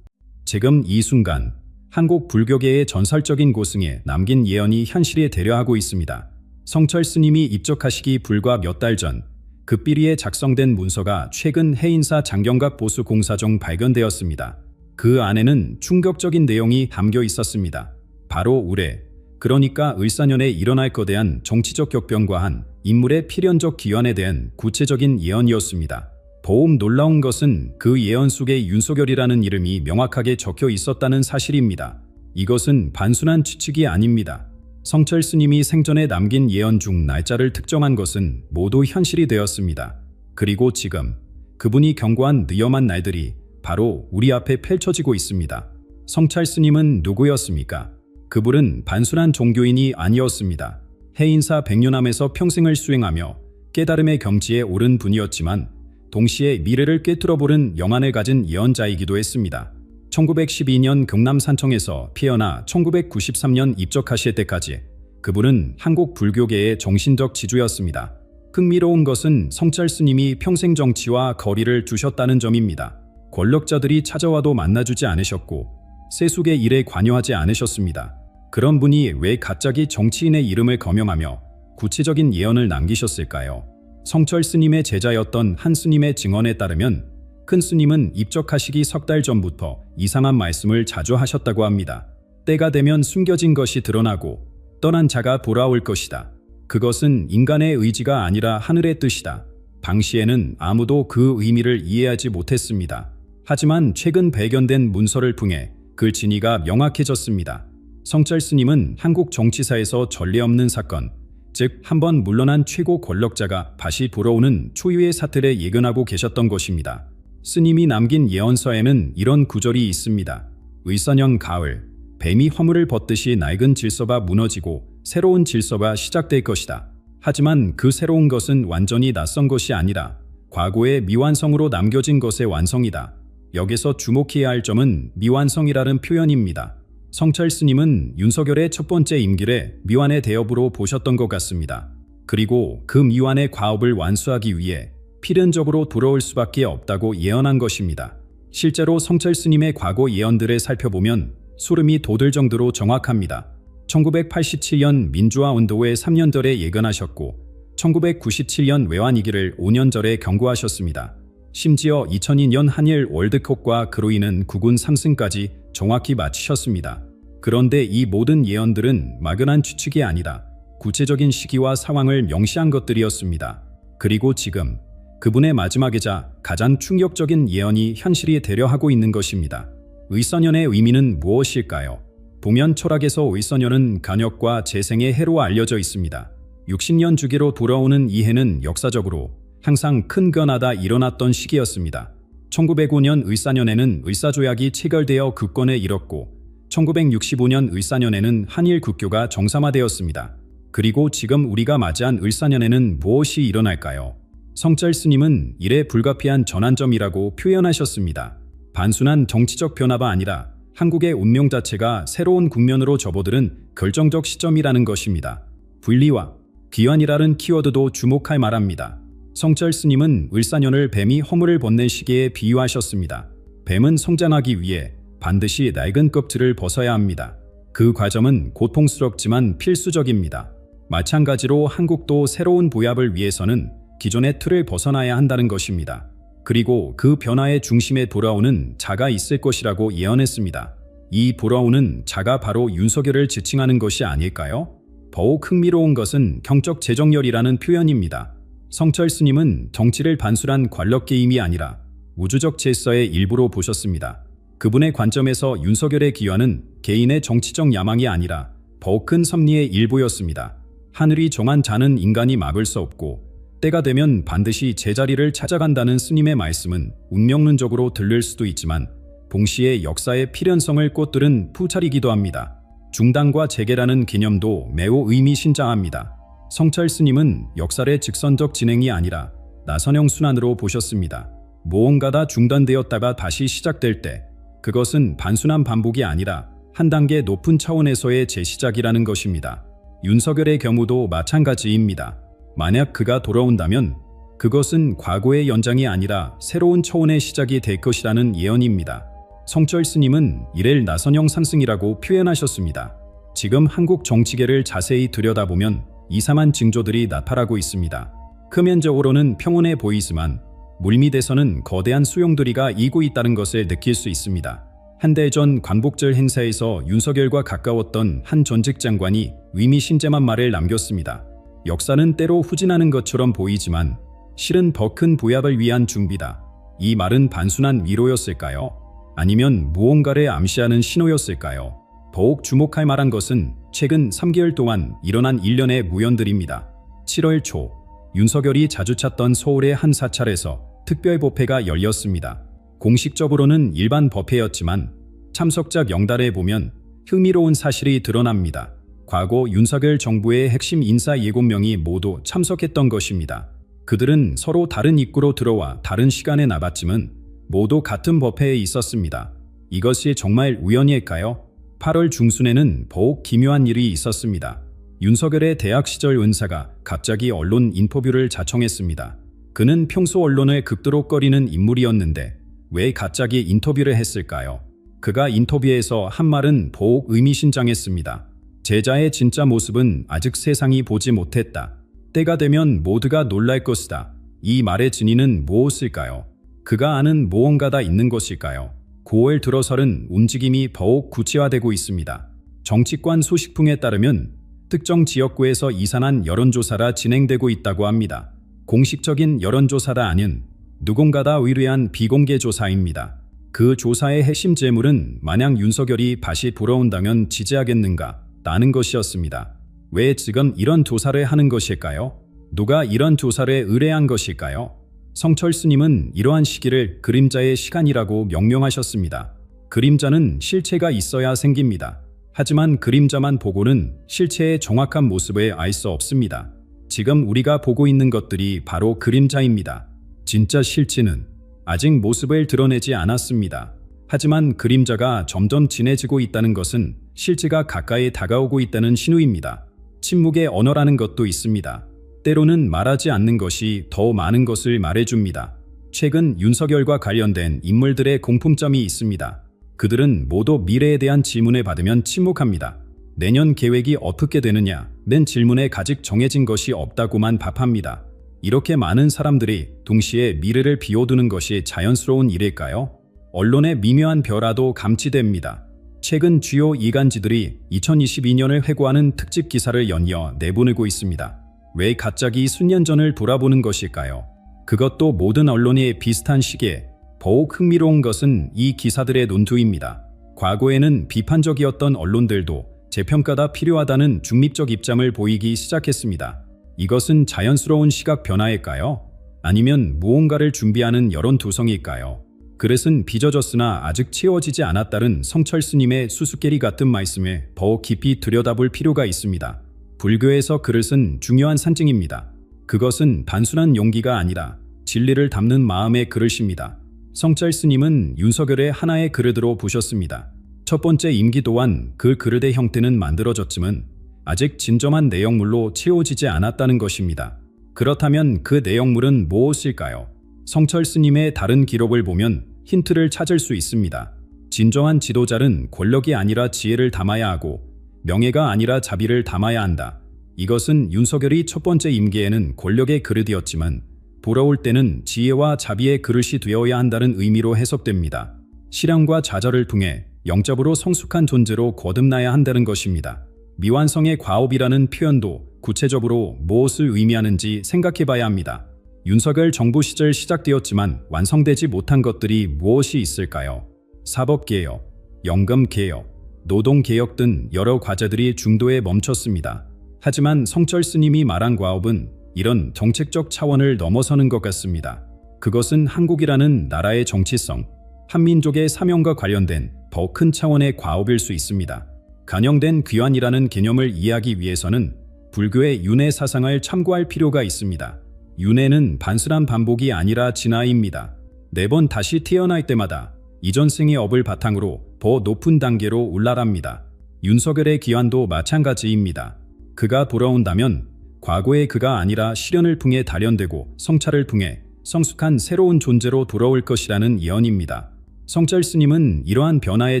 지금 이 순간, 한국 불교계의 전설적인 고승에 남긴 예언이 현실에 되려하고 있습니다. 성철 스님이 입적하시기 불과 몇 달 전, 급비리에 작성된 문서가 최근 해인사 장경각 보수 공사중 발견되었습니다. 그 안에는 충격적인 내용이 담겨 있었습니다. 바로 올해, 그러니까 을사년에 일어날 거대한 정치적 격변과 한 인물의 필연적 기원에 대한 구체적인 예언이었습니다. 더욱 놀라운 것은 그 예언 속에 윤석열이라는 이름이 명확하게 적혀 있었다는 사실입니다. 이것은 단순한 추측이 아닙니다. 성철 스님이 생전에 남긴 예언 중 날짜를 특정한 것은 모두 현실이 되었습니다. 그리고 지금 그분이 경고한 위험한 날들이 바로 우리 앞에 펼쳐지고 있습니다. 성철 스님은 누구였습니까? 그분은 단순한 종교인이 아니었습니다. 해인사 백년암에서 평생을 수행하며 깨달음의 경지에 오른 분이었지만 동시에 미래를 꿰뚫어보는 영안을 가진 예언자이기도 했습니다. 1912년 경남 산청에서 피어나 1993년 입적하실 때까지 그분은 한국 불교계의 정신적 지주였습니다. 흥미로운 것은 성철 스님이 평생 정치와 거리를 두셨다는 점입니다. 권력자들이 찾아와도 만나주지 않으셨고 세속의 일에 관여하지 않으셨습니다. 그런 분이 왜 갑자기 정치인의 이름을 거명하며 구체적인 예언을 남기셨을까요? 성철 스님의 제자였던 한 스님의 증언에 따르면 큰 스님은 입적하시기 석 달 전부터 이상한 말씀을 자주 하셨다고 합니다. 때가 되면 숨겨진 것이 드러나고 떠난 자가 돌아올 것이다. 그것은 인간의 의지가 아니라 하늘의 뜻이다. 당시에는 아무도 그 의미를 이해하지 못했습니다. 하지만 최근 발견된 문서를 통해 그 진위가 명확해졌습니다. 성철 스님은 한국 정치사에서 전례 없는 사건, 즉 한번 물러난 최고 권력자가 다시 돌아오는 초유의 사태를 예견하고 계셨던 것입니다. 스님이 남긴 예언서에는 이런 구절이 있습니다. 을사년 가을, 뱀이 허물을 벗듯이 낡은 질서가 무너지고 새로운 질서가 시작될 것이다. 하지만 그 새로운 것은 완전히 낯선 것이 아니라 과거의 미완성으로 남겨진 것의 완성이다. 여기서 주목해야 할 점은 미완성이라는 표현입니다. 성철 스님은 윤석열의 첫 번째 임기를 미완의 대업으로 보셨던 것 같습니다. 그리고 그 미완의 과업을 완수하기 위해 필연적으로 돌아올 수밖에 없다고 예언한 것입니다. 실제로 성철 스님의 과거 예언들을 살펴보면 소름이 돋을 정도로 정확합니다. 1987년 민주화 운동의 3년 전에 예견하셨고 1997년 외환위기를 5년 전에 경고하셨습니다. 심지어 2002년 한일 월드컵과 그로 인한 국운 상승까지 정확히 맞추셨습니다. 그런데 이 모든 예언들은 막연한 추측이 아니라 구체적인 시기와 상황을 명시한 것들이었습니다. 그리고 지금 그분의 마지막이자 가장 충격적인 예언이 현실이 되려 하고 있는 것입니다. 을사년의 의미는 무엇일까요? 동면 철학에서 을사년은 간역과 재생의 해로 알려져 있습니다. 60년 주기로 돌아오는 이 해는 역사적으로 항상 큰 변화가 일어났던 시기였습니다. 1905년 을사년에는 을사조약이 체결되어 국권에 이뤘고 1965년 을사년에는 한일 국교가 정상화되었습니다. 그리고 지금 우리가 맞이한 을사년에는 무엇이 일어날까요? 성철 스님은 이래 불가피한 전환점이라고 표현하셨습니다. 단순한 정치적 변화가 아니라 한국의 운명 자체가 새로운 국면으로 접어드는 결정적 시점이라는 것입니다. 분리와 귀환이라는 키워드도 주목할 만합니다. 성철 스님은 을사년을 뱀이 허물을 벗는 시기에 비유하셨습니다. 뱀은 성장하기 위해 반드시 낡은 껍질을 벗어야 합니다. 그 과정은 고통스럽지만 필수적입니다. 마찬가지로 한국도 새로운 보합을 위해서는 기존의 틀을 벗어나야 한다는 것입니다. 그리고 그 변화의 중심에 돌아오는 자가 있을 것이라고 예언했습니다. 이 돌아오는 자가 바로 윤석열을 지칭하는 것이 아닐까요? 더욱 흥미로운 것은 경적 재정렬이라는 표현입니다. 성철 스님은 정치를 단순한 관력 게임이 아니라 우주적 질서의 일부로 보셨습니다. 그분의 관점에서 윤석열의 기원은 개인의 정치적 야망이 아니라 더욱 큰 섭리의 일부였습니다. 하늘이 정한 자는 인간이 막을 수 없고 때가 되면 반드시 제자리를 찾아간다는 스님의 말씀은 운명론적으로 들릴 수도 있지만 동시에 역사의 필연성을 꽂들은 푸찰이기도 합니다. 중단과 재개라는 개념도 매우 의미심장합니다. 성철 스님은 역사의 직선적 진행이 아니라 나선형 순환으로 보셨습니다. 무언가가 중단되었다가 다시 시작될 때 그것은 단순한 반복이 아니라 한 단계 높은 차원에서의 재시작이라는 것입니다. 윤석열의 경우도 마찬가지입니다. 만약 그가 돌아온다면 그것은 과거의 연장이 아니라 새로운 차원의 시작이 될 것이라는 예언입니다. 성철 스님은 이를 나선형 상승이라고 표현하셨습니다. 지금 한국 정치계를 자세히 들여다보면 이상한 징조들이 나타나고 있습니다. 표면적으로는 평온해 보이지만 물밑에서는 거대한 수용들이가 이고 있다는 것을 느낄 수 있습니다. 한 달 전 광복절 행사에서 윤석열과 가까웠던 한 전직 장관이 의미심장한 말을 남겼습니다. 역사는 때로 후진하는 것처럼 보이지만 실은 더 큰 보합을 위한 준비다. 이 말은 단순한 위로였을까요? 아니면 무언가를 암시하는 신호였을까요? 더욱 주목할 만한 것은 최근 3개월 동안 일어난 일련의 무연들입니다. 7월 초 윤석열이 자주 찾던 서울의 한 사찰에서 특별법회가 열렸습니다. 공식적으로는 일반 법회였지만 참석자 명단에 보면 흥미로운 사실이 드러납니다. 과거 윤석열 정부의 핵심 인사 7명이 모두 참석했던 것입니다. 그들은 서로 다른 입구로 들어와 다른 시간에 나갔지만 모두 같은 법회에 있었습니다. 이것이 정말 우연일까요? 8월 중순에는 더욱 기묘한 일이 있었습니다. 윤석열의 대학 시절 은사가 갑자기 언론 인터뷰를 자청했습니다. 그는 평소 언론을 극도로 인물이었는데 왜 갑자기 인터뷰를 했을까요? 그가 인터뷰에서 한 말은 더욱 의미심장했습니다. 제자의 진짜 모습은 아직 세상이 보지 못했다. 때가 되면 모두가 놀랄 것이다. 이 말의 진위는 무엇일까요? 그가 아는 무언가가 있는 것일까요? 9월 들어서는 움직임이 더욱 구체화되고 있습니다. 정치권 소식통에 따르면 특정 지역구에서 이상한 여론조사가 진행되고 있다고 합니다. 공식적인 여론조사가 아닌 누군가가 의뢰한 비공개 조사입니다. 그 조사의 핵심 제물은 만약 윤석열이 다시 돌아온다면 지지하겠는가? 라는 것이었습니다. 왜 지금 이런 조사를 하는 것일까요? 누가 이런 조사를 의뢰한 것일까요? 성철 스님은 이러한 시기를 그림자의 시간이라고 명명하셨습니다. 그림자는 실체가 있어야 생깁니다. 하지만 그림자만 보고는 실체의 정확한 모습을 알 수 없습니다. 지금 우리가 보고 있는 것들이 바로 그림자입니다. 진짜 실체는 아직 모습을 드러내지 않았습니다. 하지만 그림자가 점점 진해지고 있다는 것은 실체가 가까이 다가오고 있다는 신호입니다. 침묵의 언어라는 것도 있습니다. 때로는 말하지 않는 것이 더 많은 것을 말해줍니다. 최근 윤석열과 관련된 인물들의 공통점이 있습니다. 그들은 모두 미래에 대한 질문을 받으면 침묵합니다. 내년 계획이 어떻게 되느냐? 는 질문에 아직 정해진 것이 없다고만 답합니다. 이렇게 많은 사람들이 동시에 미래를 비워두는 것이 자연스러운 일일까요? 언론의 미묘한 변화도 감지됩니다. 최근 주요 이간지들이 2022년을 회고하는 특집 기사를 연이어 내보내고 있습니다. 왜 갑자기 수년 전을 돌아보는 것일까요? 그것도 모든 언론이 비슷한 시기에. 더욱 흥미로운 것은 이 기사들의 논두입니다. 과거에는 비판적이었던 언론들도 재평가가 필요하다는 중립적 입장을 보이기 시작했습니다. 이것은 자연스러운 시각 변화일까요? 아니면 무언가를 준비하는 여론 두성일까요? 그릇은 빚어졌으나 아직 채워지지 않았다는 성철 스님의 수수께끼 같은 말씀에 더 깊이 들여다볼 필요가 있습니다. 불교에서 그릇은 중요한 산증입니다. 그것은 단순한 용기가 아니라 진리를 담는 마음의 그릇입니다. 성철 스님은 윤석열의 하나의 그릇으로 보셨습니다. 첫 번째 임기 또한 그 그릇의 형태는 만들어졌지만 아직 진정한 내용물로 채워지지 않았다는 것입니다. 그렇다면 그 내용물은 무엇일까요? 성철 스님의 다른 기록을 보면 힌트를 찾을 수 있습니다. 진정한 지도자는 권력이 아니라 지혜를 담아야 하고 명예가 아니라 자비를 담아야 한다. 이것은 윤석열이 첫 번째 임기에는 권력의 그릇이었지만 돌아올 때는 지혜와 자비의 그릇이 되어야 한다는 의미로 해석됩니다. 실현과 좌절을 통해 영적으로 성숙한 존재로 거듭나야 한다는 것입니다. 미완성의 과업이라는 표현도 구체적으로 무엇을 의미하는지 생각해봐야 합니다. 윤석열 정부 시절 시작되었지만 완성되지 못한 것들이 무엇이 있을까요? 사법개혁, 연금개혁, 노동개혁 등 여러 과제들이 중도에 멈췄습니다. 하지만 성철 스님이 말한 과업은 이런 정책적 차원을 넘어서는 것 같습니다. 그것은 한국이라는 나라의 정치성, 한민족의 사명과 관련된 더 큰 차원의 과업일 수 있습니다. 간영된 귀환이라는 개념을 이해하기 위해서는 불교의 윤회 사상을 참고할 필요가 있습니다. 윤회는 단순한 반복이 아니라 진화입니다. 매번 다시 태어날 때마다 이전 생의 업을 바탕으로 더 높은 단계로 올라갑니다. 윤석열의 귀환도 마찬가지입니다. 그가 돌아온다면 과거의 그가 아니라 시련을 통해 단련되고 성찰을 통해 성숙한 새로운 존재로 돌아올 것이라는 예언입니다. 성철 스님은 이러한 변화의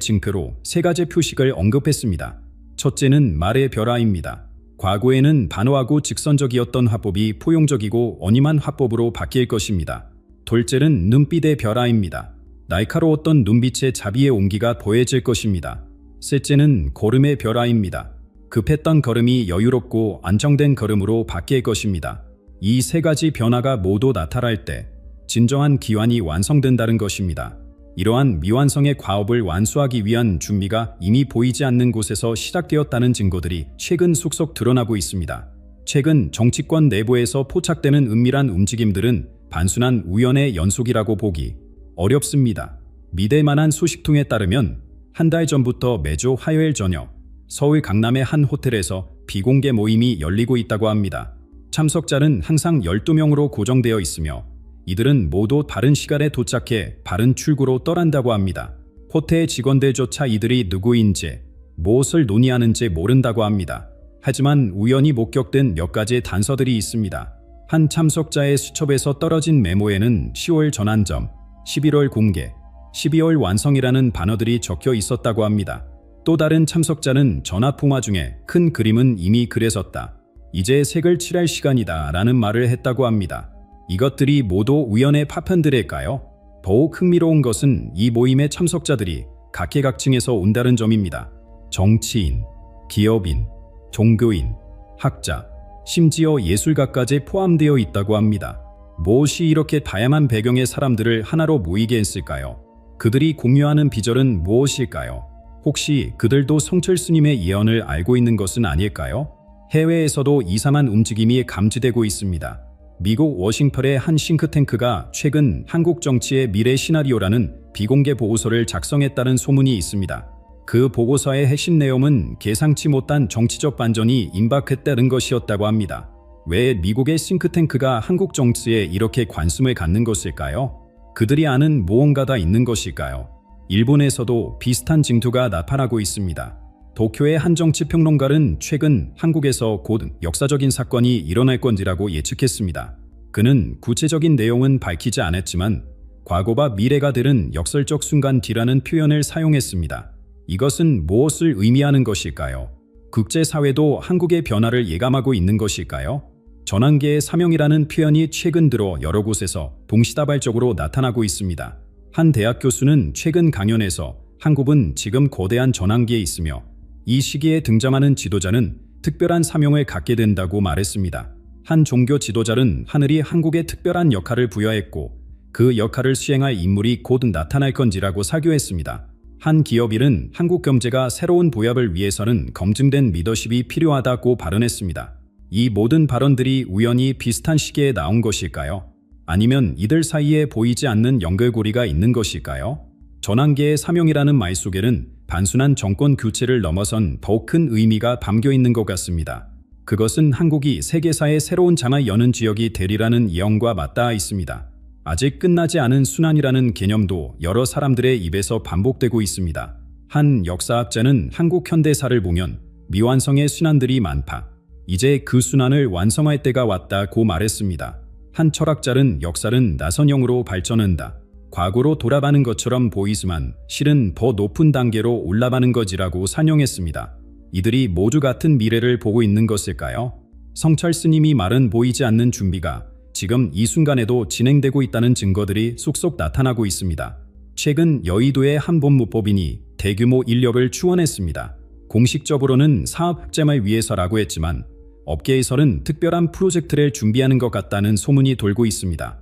징표로 세 가지 표식을 언급했습니다. 첫째는 말의 변화입니다. 과거에는 단호하고 직선적이었던 화법이 포용적이고 어님한 화법으로 바뀔 것입니다. 둘째는 눈빛의 변화입니다. 날카로웠던 눈빛에 자비의 온기가 더해질 것입니다. 셋째는 걸음의 변화입니다. 급했던 걸음이 여유롭고 안정된 걸음으로 바뀔 것입니다. 이 세 가지 변화가 모두 나타날 때 진정한 귀환이 완성된다는 것입니다. 이러한 미완성의 과업을 완수하기 위한 준비가 이미 보이지 않는 곳에서 시작되었다는 증거들이 최근 속속 드러나고 있습니다. 최근 정치권 내부에서 포착되는 은밀한 움직임들은 단순한 우연의 연속이라고 보기 어렵습니다. 믿을 만한 소식통에 따르면 한 달 전부터 매주 화요일 저녁 서울 강남의 한 호텔에서 비공개 모임이 열리고 있다고 합니다. 참석자는 항상 12명으로 고정되어 있으며 이들은 모두 다른 시간에 도착해 다른 출구로 떠난다고 합니다. 호텔 직원들조차 이들이 누구인지 무엇을 논의하는지 모른다고 합니다. 하지만 우연히 목격된 몇 가지 단서들이 있습니다. 한 참석자의 수첩에서 떨어진 메모에는 10월 전환점, 11월 공개, 12월 완성이라는 단어들이 적혀 있었다고 합니다. 또 다른 참석자는 전화통화 중에 큰 그림은 이미 그려졌다. 이제 색을 칠할 시간이다 라는 말을 했다고 합니다. 이것들이 모두 우연의 파편들일까요? 더욱 흥미로운 것은 이 모임의 참석자들이 각계각층에서 온다는 점입니다. 정치인, 기업인, 종교인, 학자, 심지어 예술가까지 포함되어 있다고 합니다. 무엇이 이렇게 다양한 배경의 사람들을 하나로 모이게 했을까요? 그들이 공유하는 비전은 무엇일까요? 혹시 그들도 성철 스님의 예언을 알고 있는 것은 아닐까요? 해외에서도 이상한 움직임이 감지되고 있습니다. 미국 워싱턴의 한 싱크탱크가 최근 한국 정치의 미래 시나리오라는 비공개 보고서를 작성했다는 소문이 있습니다. 그 보고서의 핵심 내용은 예상치 못한 정치적 반전이 임박했다는 것이었다고 합니다. 왜 미국의 싱크탱크가 한국 정치에 이렇게 관심을 갖는 것일까요? 그들이 아는 무언가가 있는 것일까요? 일본에서도 비슷한 징조가 나타나고 있습니다. 도쿄의 한 정치평론가는 최근 한국에서 곧 역사적인 사건이 일어날 건지라고 예측했습니다. 그는 구체적인 내용은 밝히지 않았지만 과거와 미래가 되는 역설적 순간 뒤라는 표현을 사용했습니다. 이것은 무엇을 의미하는 것일까요? 국제사회도 한국의 변화를 예감하고 있는 것일까요? 전환계의 사명이라는 표현이 최근 들어 여러 곳에서 동시다발적으로 나타나고 있습니다. 한 대학 교수는 최근 강연에서 한국은 지금 거대한 전환기에 있으며 이 시기에 등장하는 지도자는 특별한 사명을 갖게 된다고 말했습니다. 한 종교 지도자는 하늘이 한국에 특별한 역할을 부여했고 그 역할을 수행할 인물이 곧 나타날 건지라고 사교했습니다. 한 기업인은 한국 경제가 새로운 보합을 위해서는 검증된 리더십이 필요하다고 발언했습니다. 이 모든 발언들이 우연히 비슷한 시기에 나온 것일까요? 아니면 이들 사이에 보이지 않는 연결고리가 있는 것일까요? 전환계의 사명이라는 말 속에는 단순한 정권 교체를 넘어선 더 큰 의미가 담겨 있는 것 같습니다. 그것은 한국이 세계사의 새로운 장을 여는 지역이 되리라는 예언과 맞닿아 있습니다. 아직 끝나지 않은 순환이라는 개념도 여러 사람들의 입에서 반복되고 있습니다. 한 역사학자는 한국 현대사를 보면 미완성의 순환들이 많다. 이제 그 순환을 완성할 때가 왔다고 말했습니다. 한 철학자는 역사는 나선형으로 발전한다. 과거로 돌아가는 것처럼 보이지만 실은 더 높은 단계로 올라가는 것이라고 산용했습니다. 이들이 모두 같은 미래를 보고 있는 것일까요? 성철 스님이 말은 보이지 않는 준비가 지금 이 순간에도 진행되고 있다는 증거들이 속속 나타나고 있습니다. 최근 여의도의 한 법무법인이 대규모 인력을 추원했습니다. 공식적으로는 사업 흑점을 위해서라고 했지만 업계에서는 특별한 프로젝트를 준비하는 것 같다는 소문이 돌고 있습니다.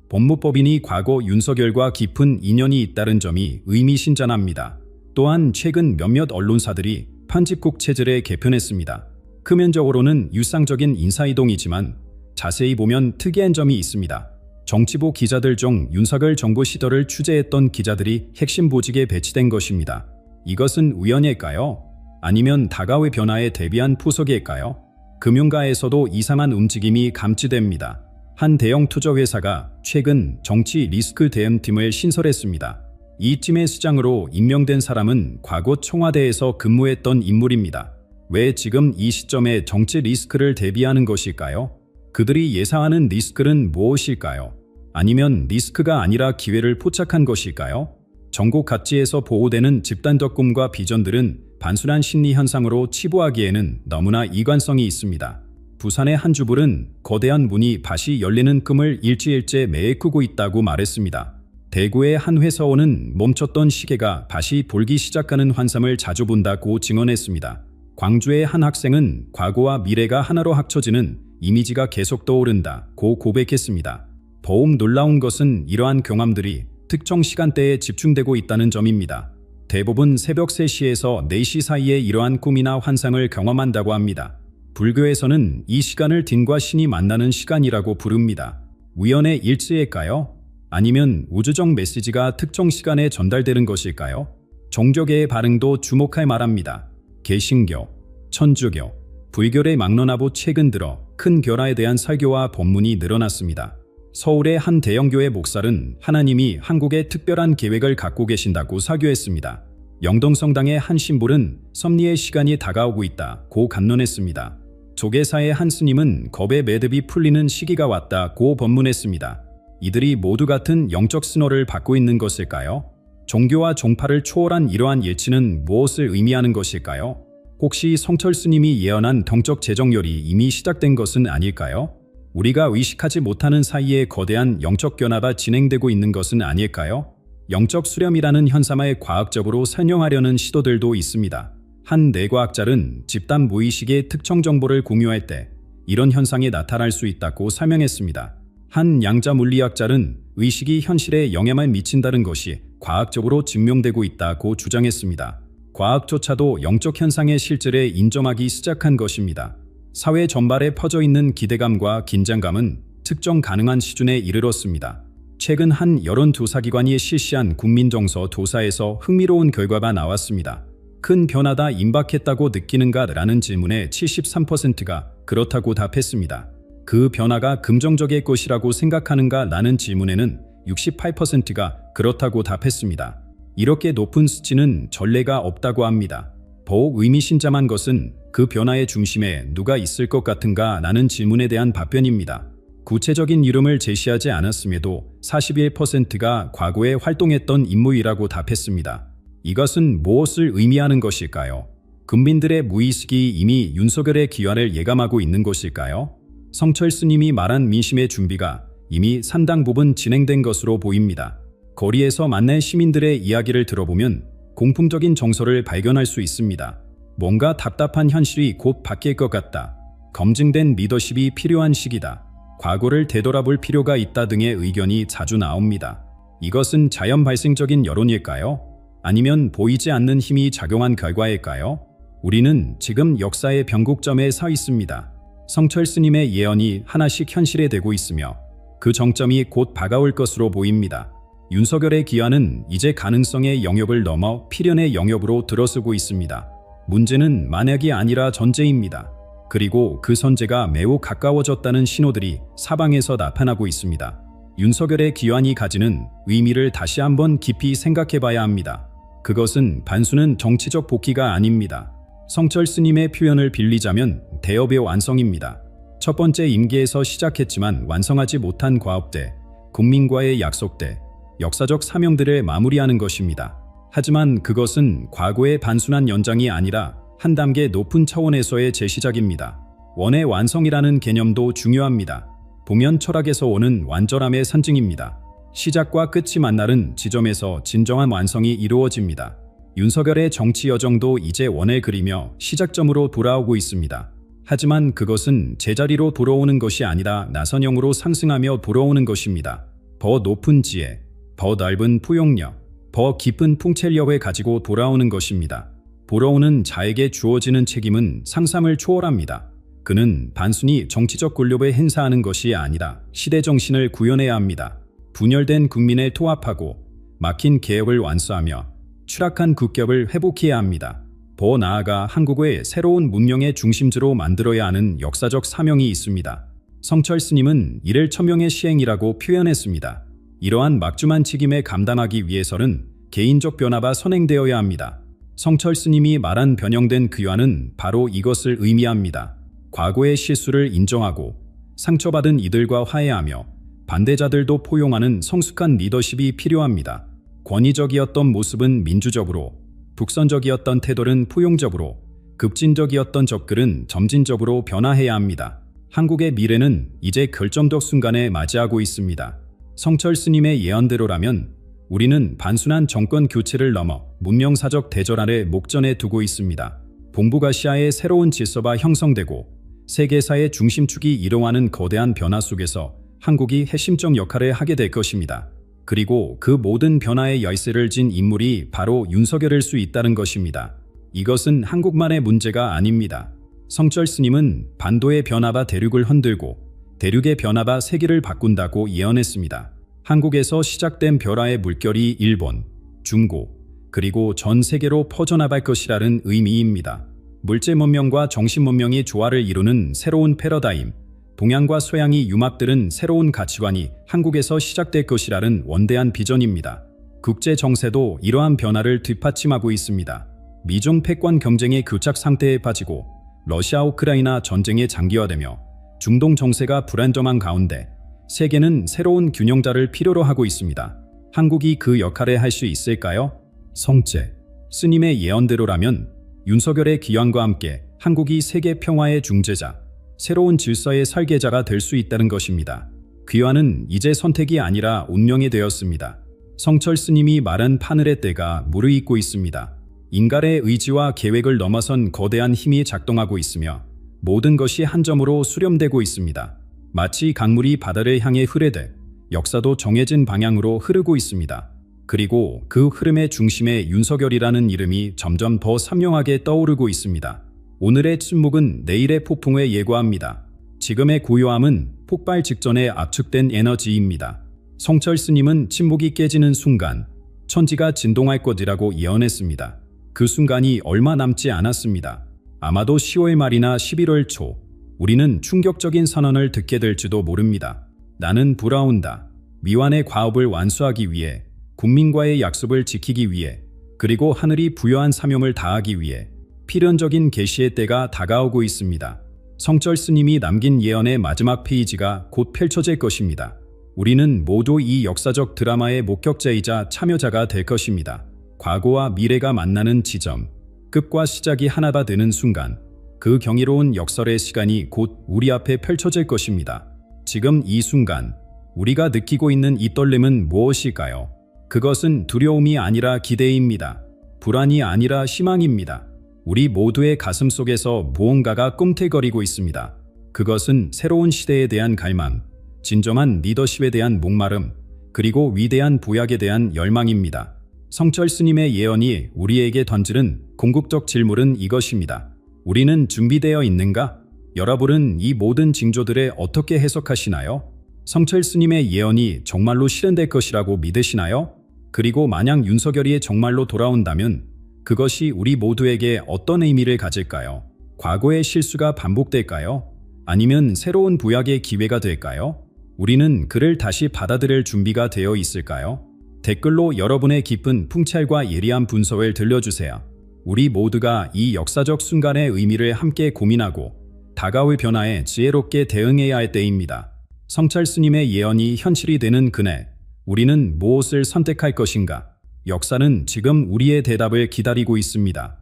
법무법인이 과거 윤석열과 깊은 인연이 있다는 점이 의미심장합니다. 또한 최근 몇몇 언론사들이 편집국 체제를 개편했습니다. 표면적으로는 일상적인 인사이동이지만 자세히 보면 특이한 점이 있습니다. 정치부 기자들 중 윤석열 정부 시절을 취재했던 기자들이 핵심 보직에 배치된 것입니다. 이것은 우연일까요? 아니면 다가올 변화에 대비한 포석일까요? 금융가에서도 이상한 움직임이 감지됩니다. 한 대형 투자회사가 최근 정치 리스크 대응팀을 신설했습니다. 이 팀의 수장으로 임명된 사람은 과거 청와대에서 근무했던 인물입니다. 왜 지금 이 시점에 정치 리스크를 대비하는 것일까요? 그들이 예상하는 리스크는 무엇일까요? 아니면 리스크가 아니라 기회를 포착한 것일까요? 전국 각지에서 보호되는 집단적 꿈과 비전들은 단순한 심리 현상으로 치부하기에는 너무나 이관성이 있습니다. 부산의 한 주불은 거대한 문이 다시 열리는 꿈을 일주일째 매일 꾸고 있다고 말했습니다. 대구의 한 회사원은 멈췄던 시계가 다시 돌기 시작하는 환상을 자주 본다고 증언했습니다. 광주의 한 학생은 과거와 미래가 하나로 합쳐지는 이미지가 계속 떠오른다고 고백했습니다. 더욱 놀라운 것은 이러한 경험들이 특정 시간대에 집중되고 있다는 점입니다. 대부분 새벽 3시에서 4시 사이에 이러한 꿈이나 환상을 경험한다고 합니다. 불교에서는 이 시간을 딘과 신이 만나는 시간이라고 부릅니다. 우연의 일치일까요? 아니면 우주적 메시지가 특정 시간에 전달되는 것일까요? 종교계의 반응도 주목할 만합니다. 개신교, 천주교, 불교를 막론하고 최근 들어 큰 결화에 대한 설교와 법문이 늘어났습니다. 서울의 한 대형교회 목사는 하나님이 한국에 특별한 계획을 갖고 계신다고 설교했습니다. 영동성당의 한 신부는 섭리의 시간이 다가오고 있다고 간론했습니다. 조계사의 한 스님은 겁의 매듭이 풀리는 시기가 왔다고 법문했습니다. 이들이 모두 같은 영적 신호를 받고 있는 것일까요? 종교와 종파를 초월한 이러한 예치는 무엇을 의미하는 것일까요? 혹시 성철 스님이 예언한 동적 재정열이 이미 시작된 것은 아닐까요? 우리가 의식하지 못하는 사이에 거대한 영적 변화가 진행되고 있는 것은 아닐까요? 영적 수렴이라는 현상을 과학적으로 설명하려는 시도들도 있습니다. 한 뇌과학자는 집단 무의식의 특정 정보를 공유할 때 이런 현상이 나타날 수 있다고 설명했습니다. 한 양자 물리학자는 의식이 현실에 영향을 미친다는 것이 과학적으로 증명되고 있다고 주장했습니다. 과학조차도 영적 현상의 실질을 인정하기 시작한 것입니다. 사회 전반에 퍼져 있는 기대감과 긴장감은 측정 가능한 수준에 이르렀습니다. 최근 한 여론조사기관이 실시한 국민정서 조사에서 흥미로운 결과가 나왔습니다. 큰 변화다 임박했다고 느끼는가? 라는 질문에 73%가 그렇다고 답했습니다. 그 변화가 긍정적일 것이라고 생각하는가? 라는 질문에는 68%가 그렇다고 답했습니다. 이렇게 높은 수치는 전례가 없다고 합니다. 더욱 의미심장한 것은 그 변화의 중심에 누가 있을 것 같은가? 라는 질문에 대한 답변입니다. 구체적인 이름을 제시하지 않았음에도 41%가 과거에 활동했던 인물이라고 답했습니다. 이것은 무엇을 의미하는 것일까요? 국민들의 무의식이 이미 윤석열의 기화를 예감하고 있는 것일까요? 성철 스님이 말한 민심의 준비가 이미 상당 부분 진행된 것으로 보입니다. 거리에서 만날 시민들의 이야기를 들어보면 공통적인 정서를 발견할 수 있습니다. 뭔가 답답한 현실이 곧 바뀔 것 같다. 검증된 리더십이 필요한 시기다. 과거를 되돌아볼 필요가 있다 등의 의견이 자주 나옵니다. 이것은 자연 발생적인 여론일까요? 아니면 보이지 않는 힘이 작용한 결과일까요? 우리는 지금 역사의 변곡점에 서 있습니다. 성철 스님의 예언이 하나씩 현실이 되고 있으며 그 정점이 곧 다가올 것으로 보입니다. 윤석열의 기한은 이제 가능성의 영역을 넘어 필연의 영역으로 들어서고 있습니다. 문제는 만약이 아니라 전제입니다. 그리고 그 선제가 매우 가까워졌다는 신호들이 사방에서 나타나고 있습니다. 윤석열의 기한이 가지는 의미를 다시 한번 깊이 생각해봐야 합니다. 그것은 단순한 정치적 복귀가 아닙니다. 성철 스님의 표현을 빌리자면 대업의 완성입니다. 첫 번째 임기에서 시작했지만 완성하지 못한 과업대, 국민과의 약속대, 역사적 사명들을 마무리하는 것입니다. 하지만 그것은 과거의 단순한 연장이 아니라 한 단계 높은 차원에서의 재시작입니다. 원의 완성이라는 개념도 중요합니다. 봉현 철학에서 오는 완전함의 상징입니다. 시작과 끝이 만나는 지점에서 진정한 완성이 이루어집니다. 윤석열의 정치 여정도 이제 원을 그리며 시작점으로 돌아오고 있습니다. 하지만 그것은 제자리로 돌아오는 것이 아니라 나선형으로 상승하며 돌아오는 것입니다. 더 높은 지혜, 더 넓은 포용력, 더 깊은 통찰력을 가지고 돌아오는 것입니다. 돌아오는 자에게 주어지는 책임은 상상을 초월합니다. 그는 단순히 정치적 권력을 행사하는 것이 아니라 시대 정신을 구현해야 합니다. 분열된 국민을 통합하고 막힌 개혁을 완수하며 추락한 국격을 회복해야 합니다. 더 나아가 한국의 새로운 문명의 중심지로 만들어야 하는 역사적 사명이 있습니다. 성철 스님은 이를 천명의 시행이라고 표현했습니다. 이러한 막중한 책임을 감당하기 위해서는 개인적 변화가 선행되어야 합니다. 성철 스님이 말한 변형된 귀환은 바로 이것을 의미합니다. 과거의 실수를 인정하고 상처받은 이들과 화해하며 반대자들도 포용하는 성숙한 리더십이 필요합니다. 권위적이었던 모습은 민주적으로, 독선적이었던 태도는 포용적으로, 급진적이었던 접근은 점진적으로 변화해야 합니다. 한국의 미래는 이제 결정적 순간에 맞이하고 있습니다. 성철 스님의 예언대로라면 우리는 단순한 정권 교체를 넘어 문명사적 대전 아래 목전에 두고 있습니다. 동북아시아의 새로운 질서가 형성되고 세계사의 중심축이 이뤄가는 거대한 변화 속에서 한국이 핵심적 역할을 하게 될 것입니다. 그리고 그 모든 변화의 열쇠를 진 인물이 바로 윤석열일 수 있다는 것입니다. 이것은 한국만의 문제가 아닙니다. 성철 스님은 반도의 변화가 대륙을 흔들고 대륙의 변화가 세계를 바꾼다고 예언했습니다. 한국에서 시작된 변화의 물결이 일본, 중국, 그리고 전 세계로 퍼져나갈 것이라는 의미입니다. 물질 문명과 정신 문명이 조화를 이루는 새로운 패러다임, 동양과 서양이 융합되는 새로운 가치관이 한국에서 시작될 것이라는 원대한 비전입니다. 국제 정세도 이러한 변화를 뒷받침하고 있습니다. 미중 패권 경쟁의 교착 상태에 빠지고 러시아 우크라이나 전쟁이 장기화되며 중동 정세가 불안정한 가운데 세계는 새로운 균형자를 필요로 하고 있습니다. 한국이 그 역할을 할 수 있을까요? 성체 스님의 예언대로라면 윤석열의 기원과 함께 한국이 세계 평화의 중재자, 새로운 질서의 설계자가 될 수 있다는 것입니다. 귀환은 이제 선택이 아니라 운명이 되었습니다. 성철 스님이 말한 하늘의 때가 무르익고 있습니다. 인간의 의지와 계획을 넘어선 거대한 힘이 작동하고 있으며 모든 것이 한 점으로 수렴되고 있습니다. 마치 강물이 바다를 향해 흐르듯 역사도 정해진 방향으로 흐르고 있습니다. 그리고 그 흐름의 중심에 윤석열이라는 이름이 점점 더 선명하게 떠오르고 있습니다. 오늘의 침묵은 내일의 폭풍을 예고합니다. 지금의 고요함은 폭발 직전에 압축된 에너지입니다. 성철 스님은 침묵이 깨지는 순간 천지가 진동할 것이라고 예언했습니다. 그 순간이 얼마 남지 않았습니다. 아마도 10월 말이나 11월 초 우리는 충격적인 선언을 듣게 될지도 모릅니다. 나는 돌아온다. 미완의 과업을 완수하기 위해, 국민과의 약속을 지키기 위해, 그리고 하늘이 부여한 사명을 다하기 위해 필연적인 계시의 때가 다가오고 있습니다. 성철 스님이 남긴 예언의 마지막 페이지가 곧 펼쳐질 것입니다. 우리는 모두 이 역사적 드라마의 목격자이자 참여자가 될 것입니다. 과거와 미래가 만나는 지점, 끝과 시작이 하나가 되는 순간, 그 경이로운 역설의 시간이 곧 우리 앞에 펼쳐질 것입니다. 지금 이 순간, 우리가 느끼고 있는 이 떨림은 무엇일까요? 그것은 두려움이 아니라 기대입니다. 불안이 아니라 희망입니다. 우리 모두의 가슴 속에서 무언가가 꿈틀거리고 있습니다. 그것은 새로운 시대에 대한 갈망, 진정한 리더십에 대한 목마름, 그리고 위대한 부약에 대한 열망입니다. 성철 스님의 예언이 우리에게 던지는 궁극적 질문은 이것입니다. 우리는 준비되어 있는가? 여러분은 이 모든 징조들을 어떻게 해석하시나요? 성철 스님의 예언이 정말로 실현될 것이라고 믿으시나요? 그리고 만약 윤석열이 정말로 돌아온다면 그것이 우리 모두에게 어떤 의미를 가질까요? 과거의 실수가 반복될까요? 아니면 새로운 부약의 기회가 될까요? 우리는 그를 다시 받아들일 준비가 되어 있을까요? 댓글로 여러분의 깊은 풍찰과 예리한 분석을 들려주세요. 우리 모두가 이 역사적 순간의 의미를 함께 고민하고 다가올 변화에 지혜롭게 대응해야 할 때입니다. 성철 스님의 예언이 현실이 되는 그날, 우리는 무엇을 선택할 것인가? 역사는 지금 우리의 대답을 기다리고 있습니다.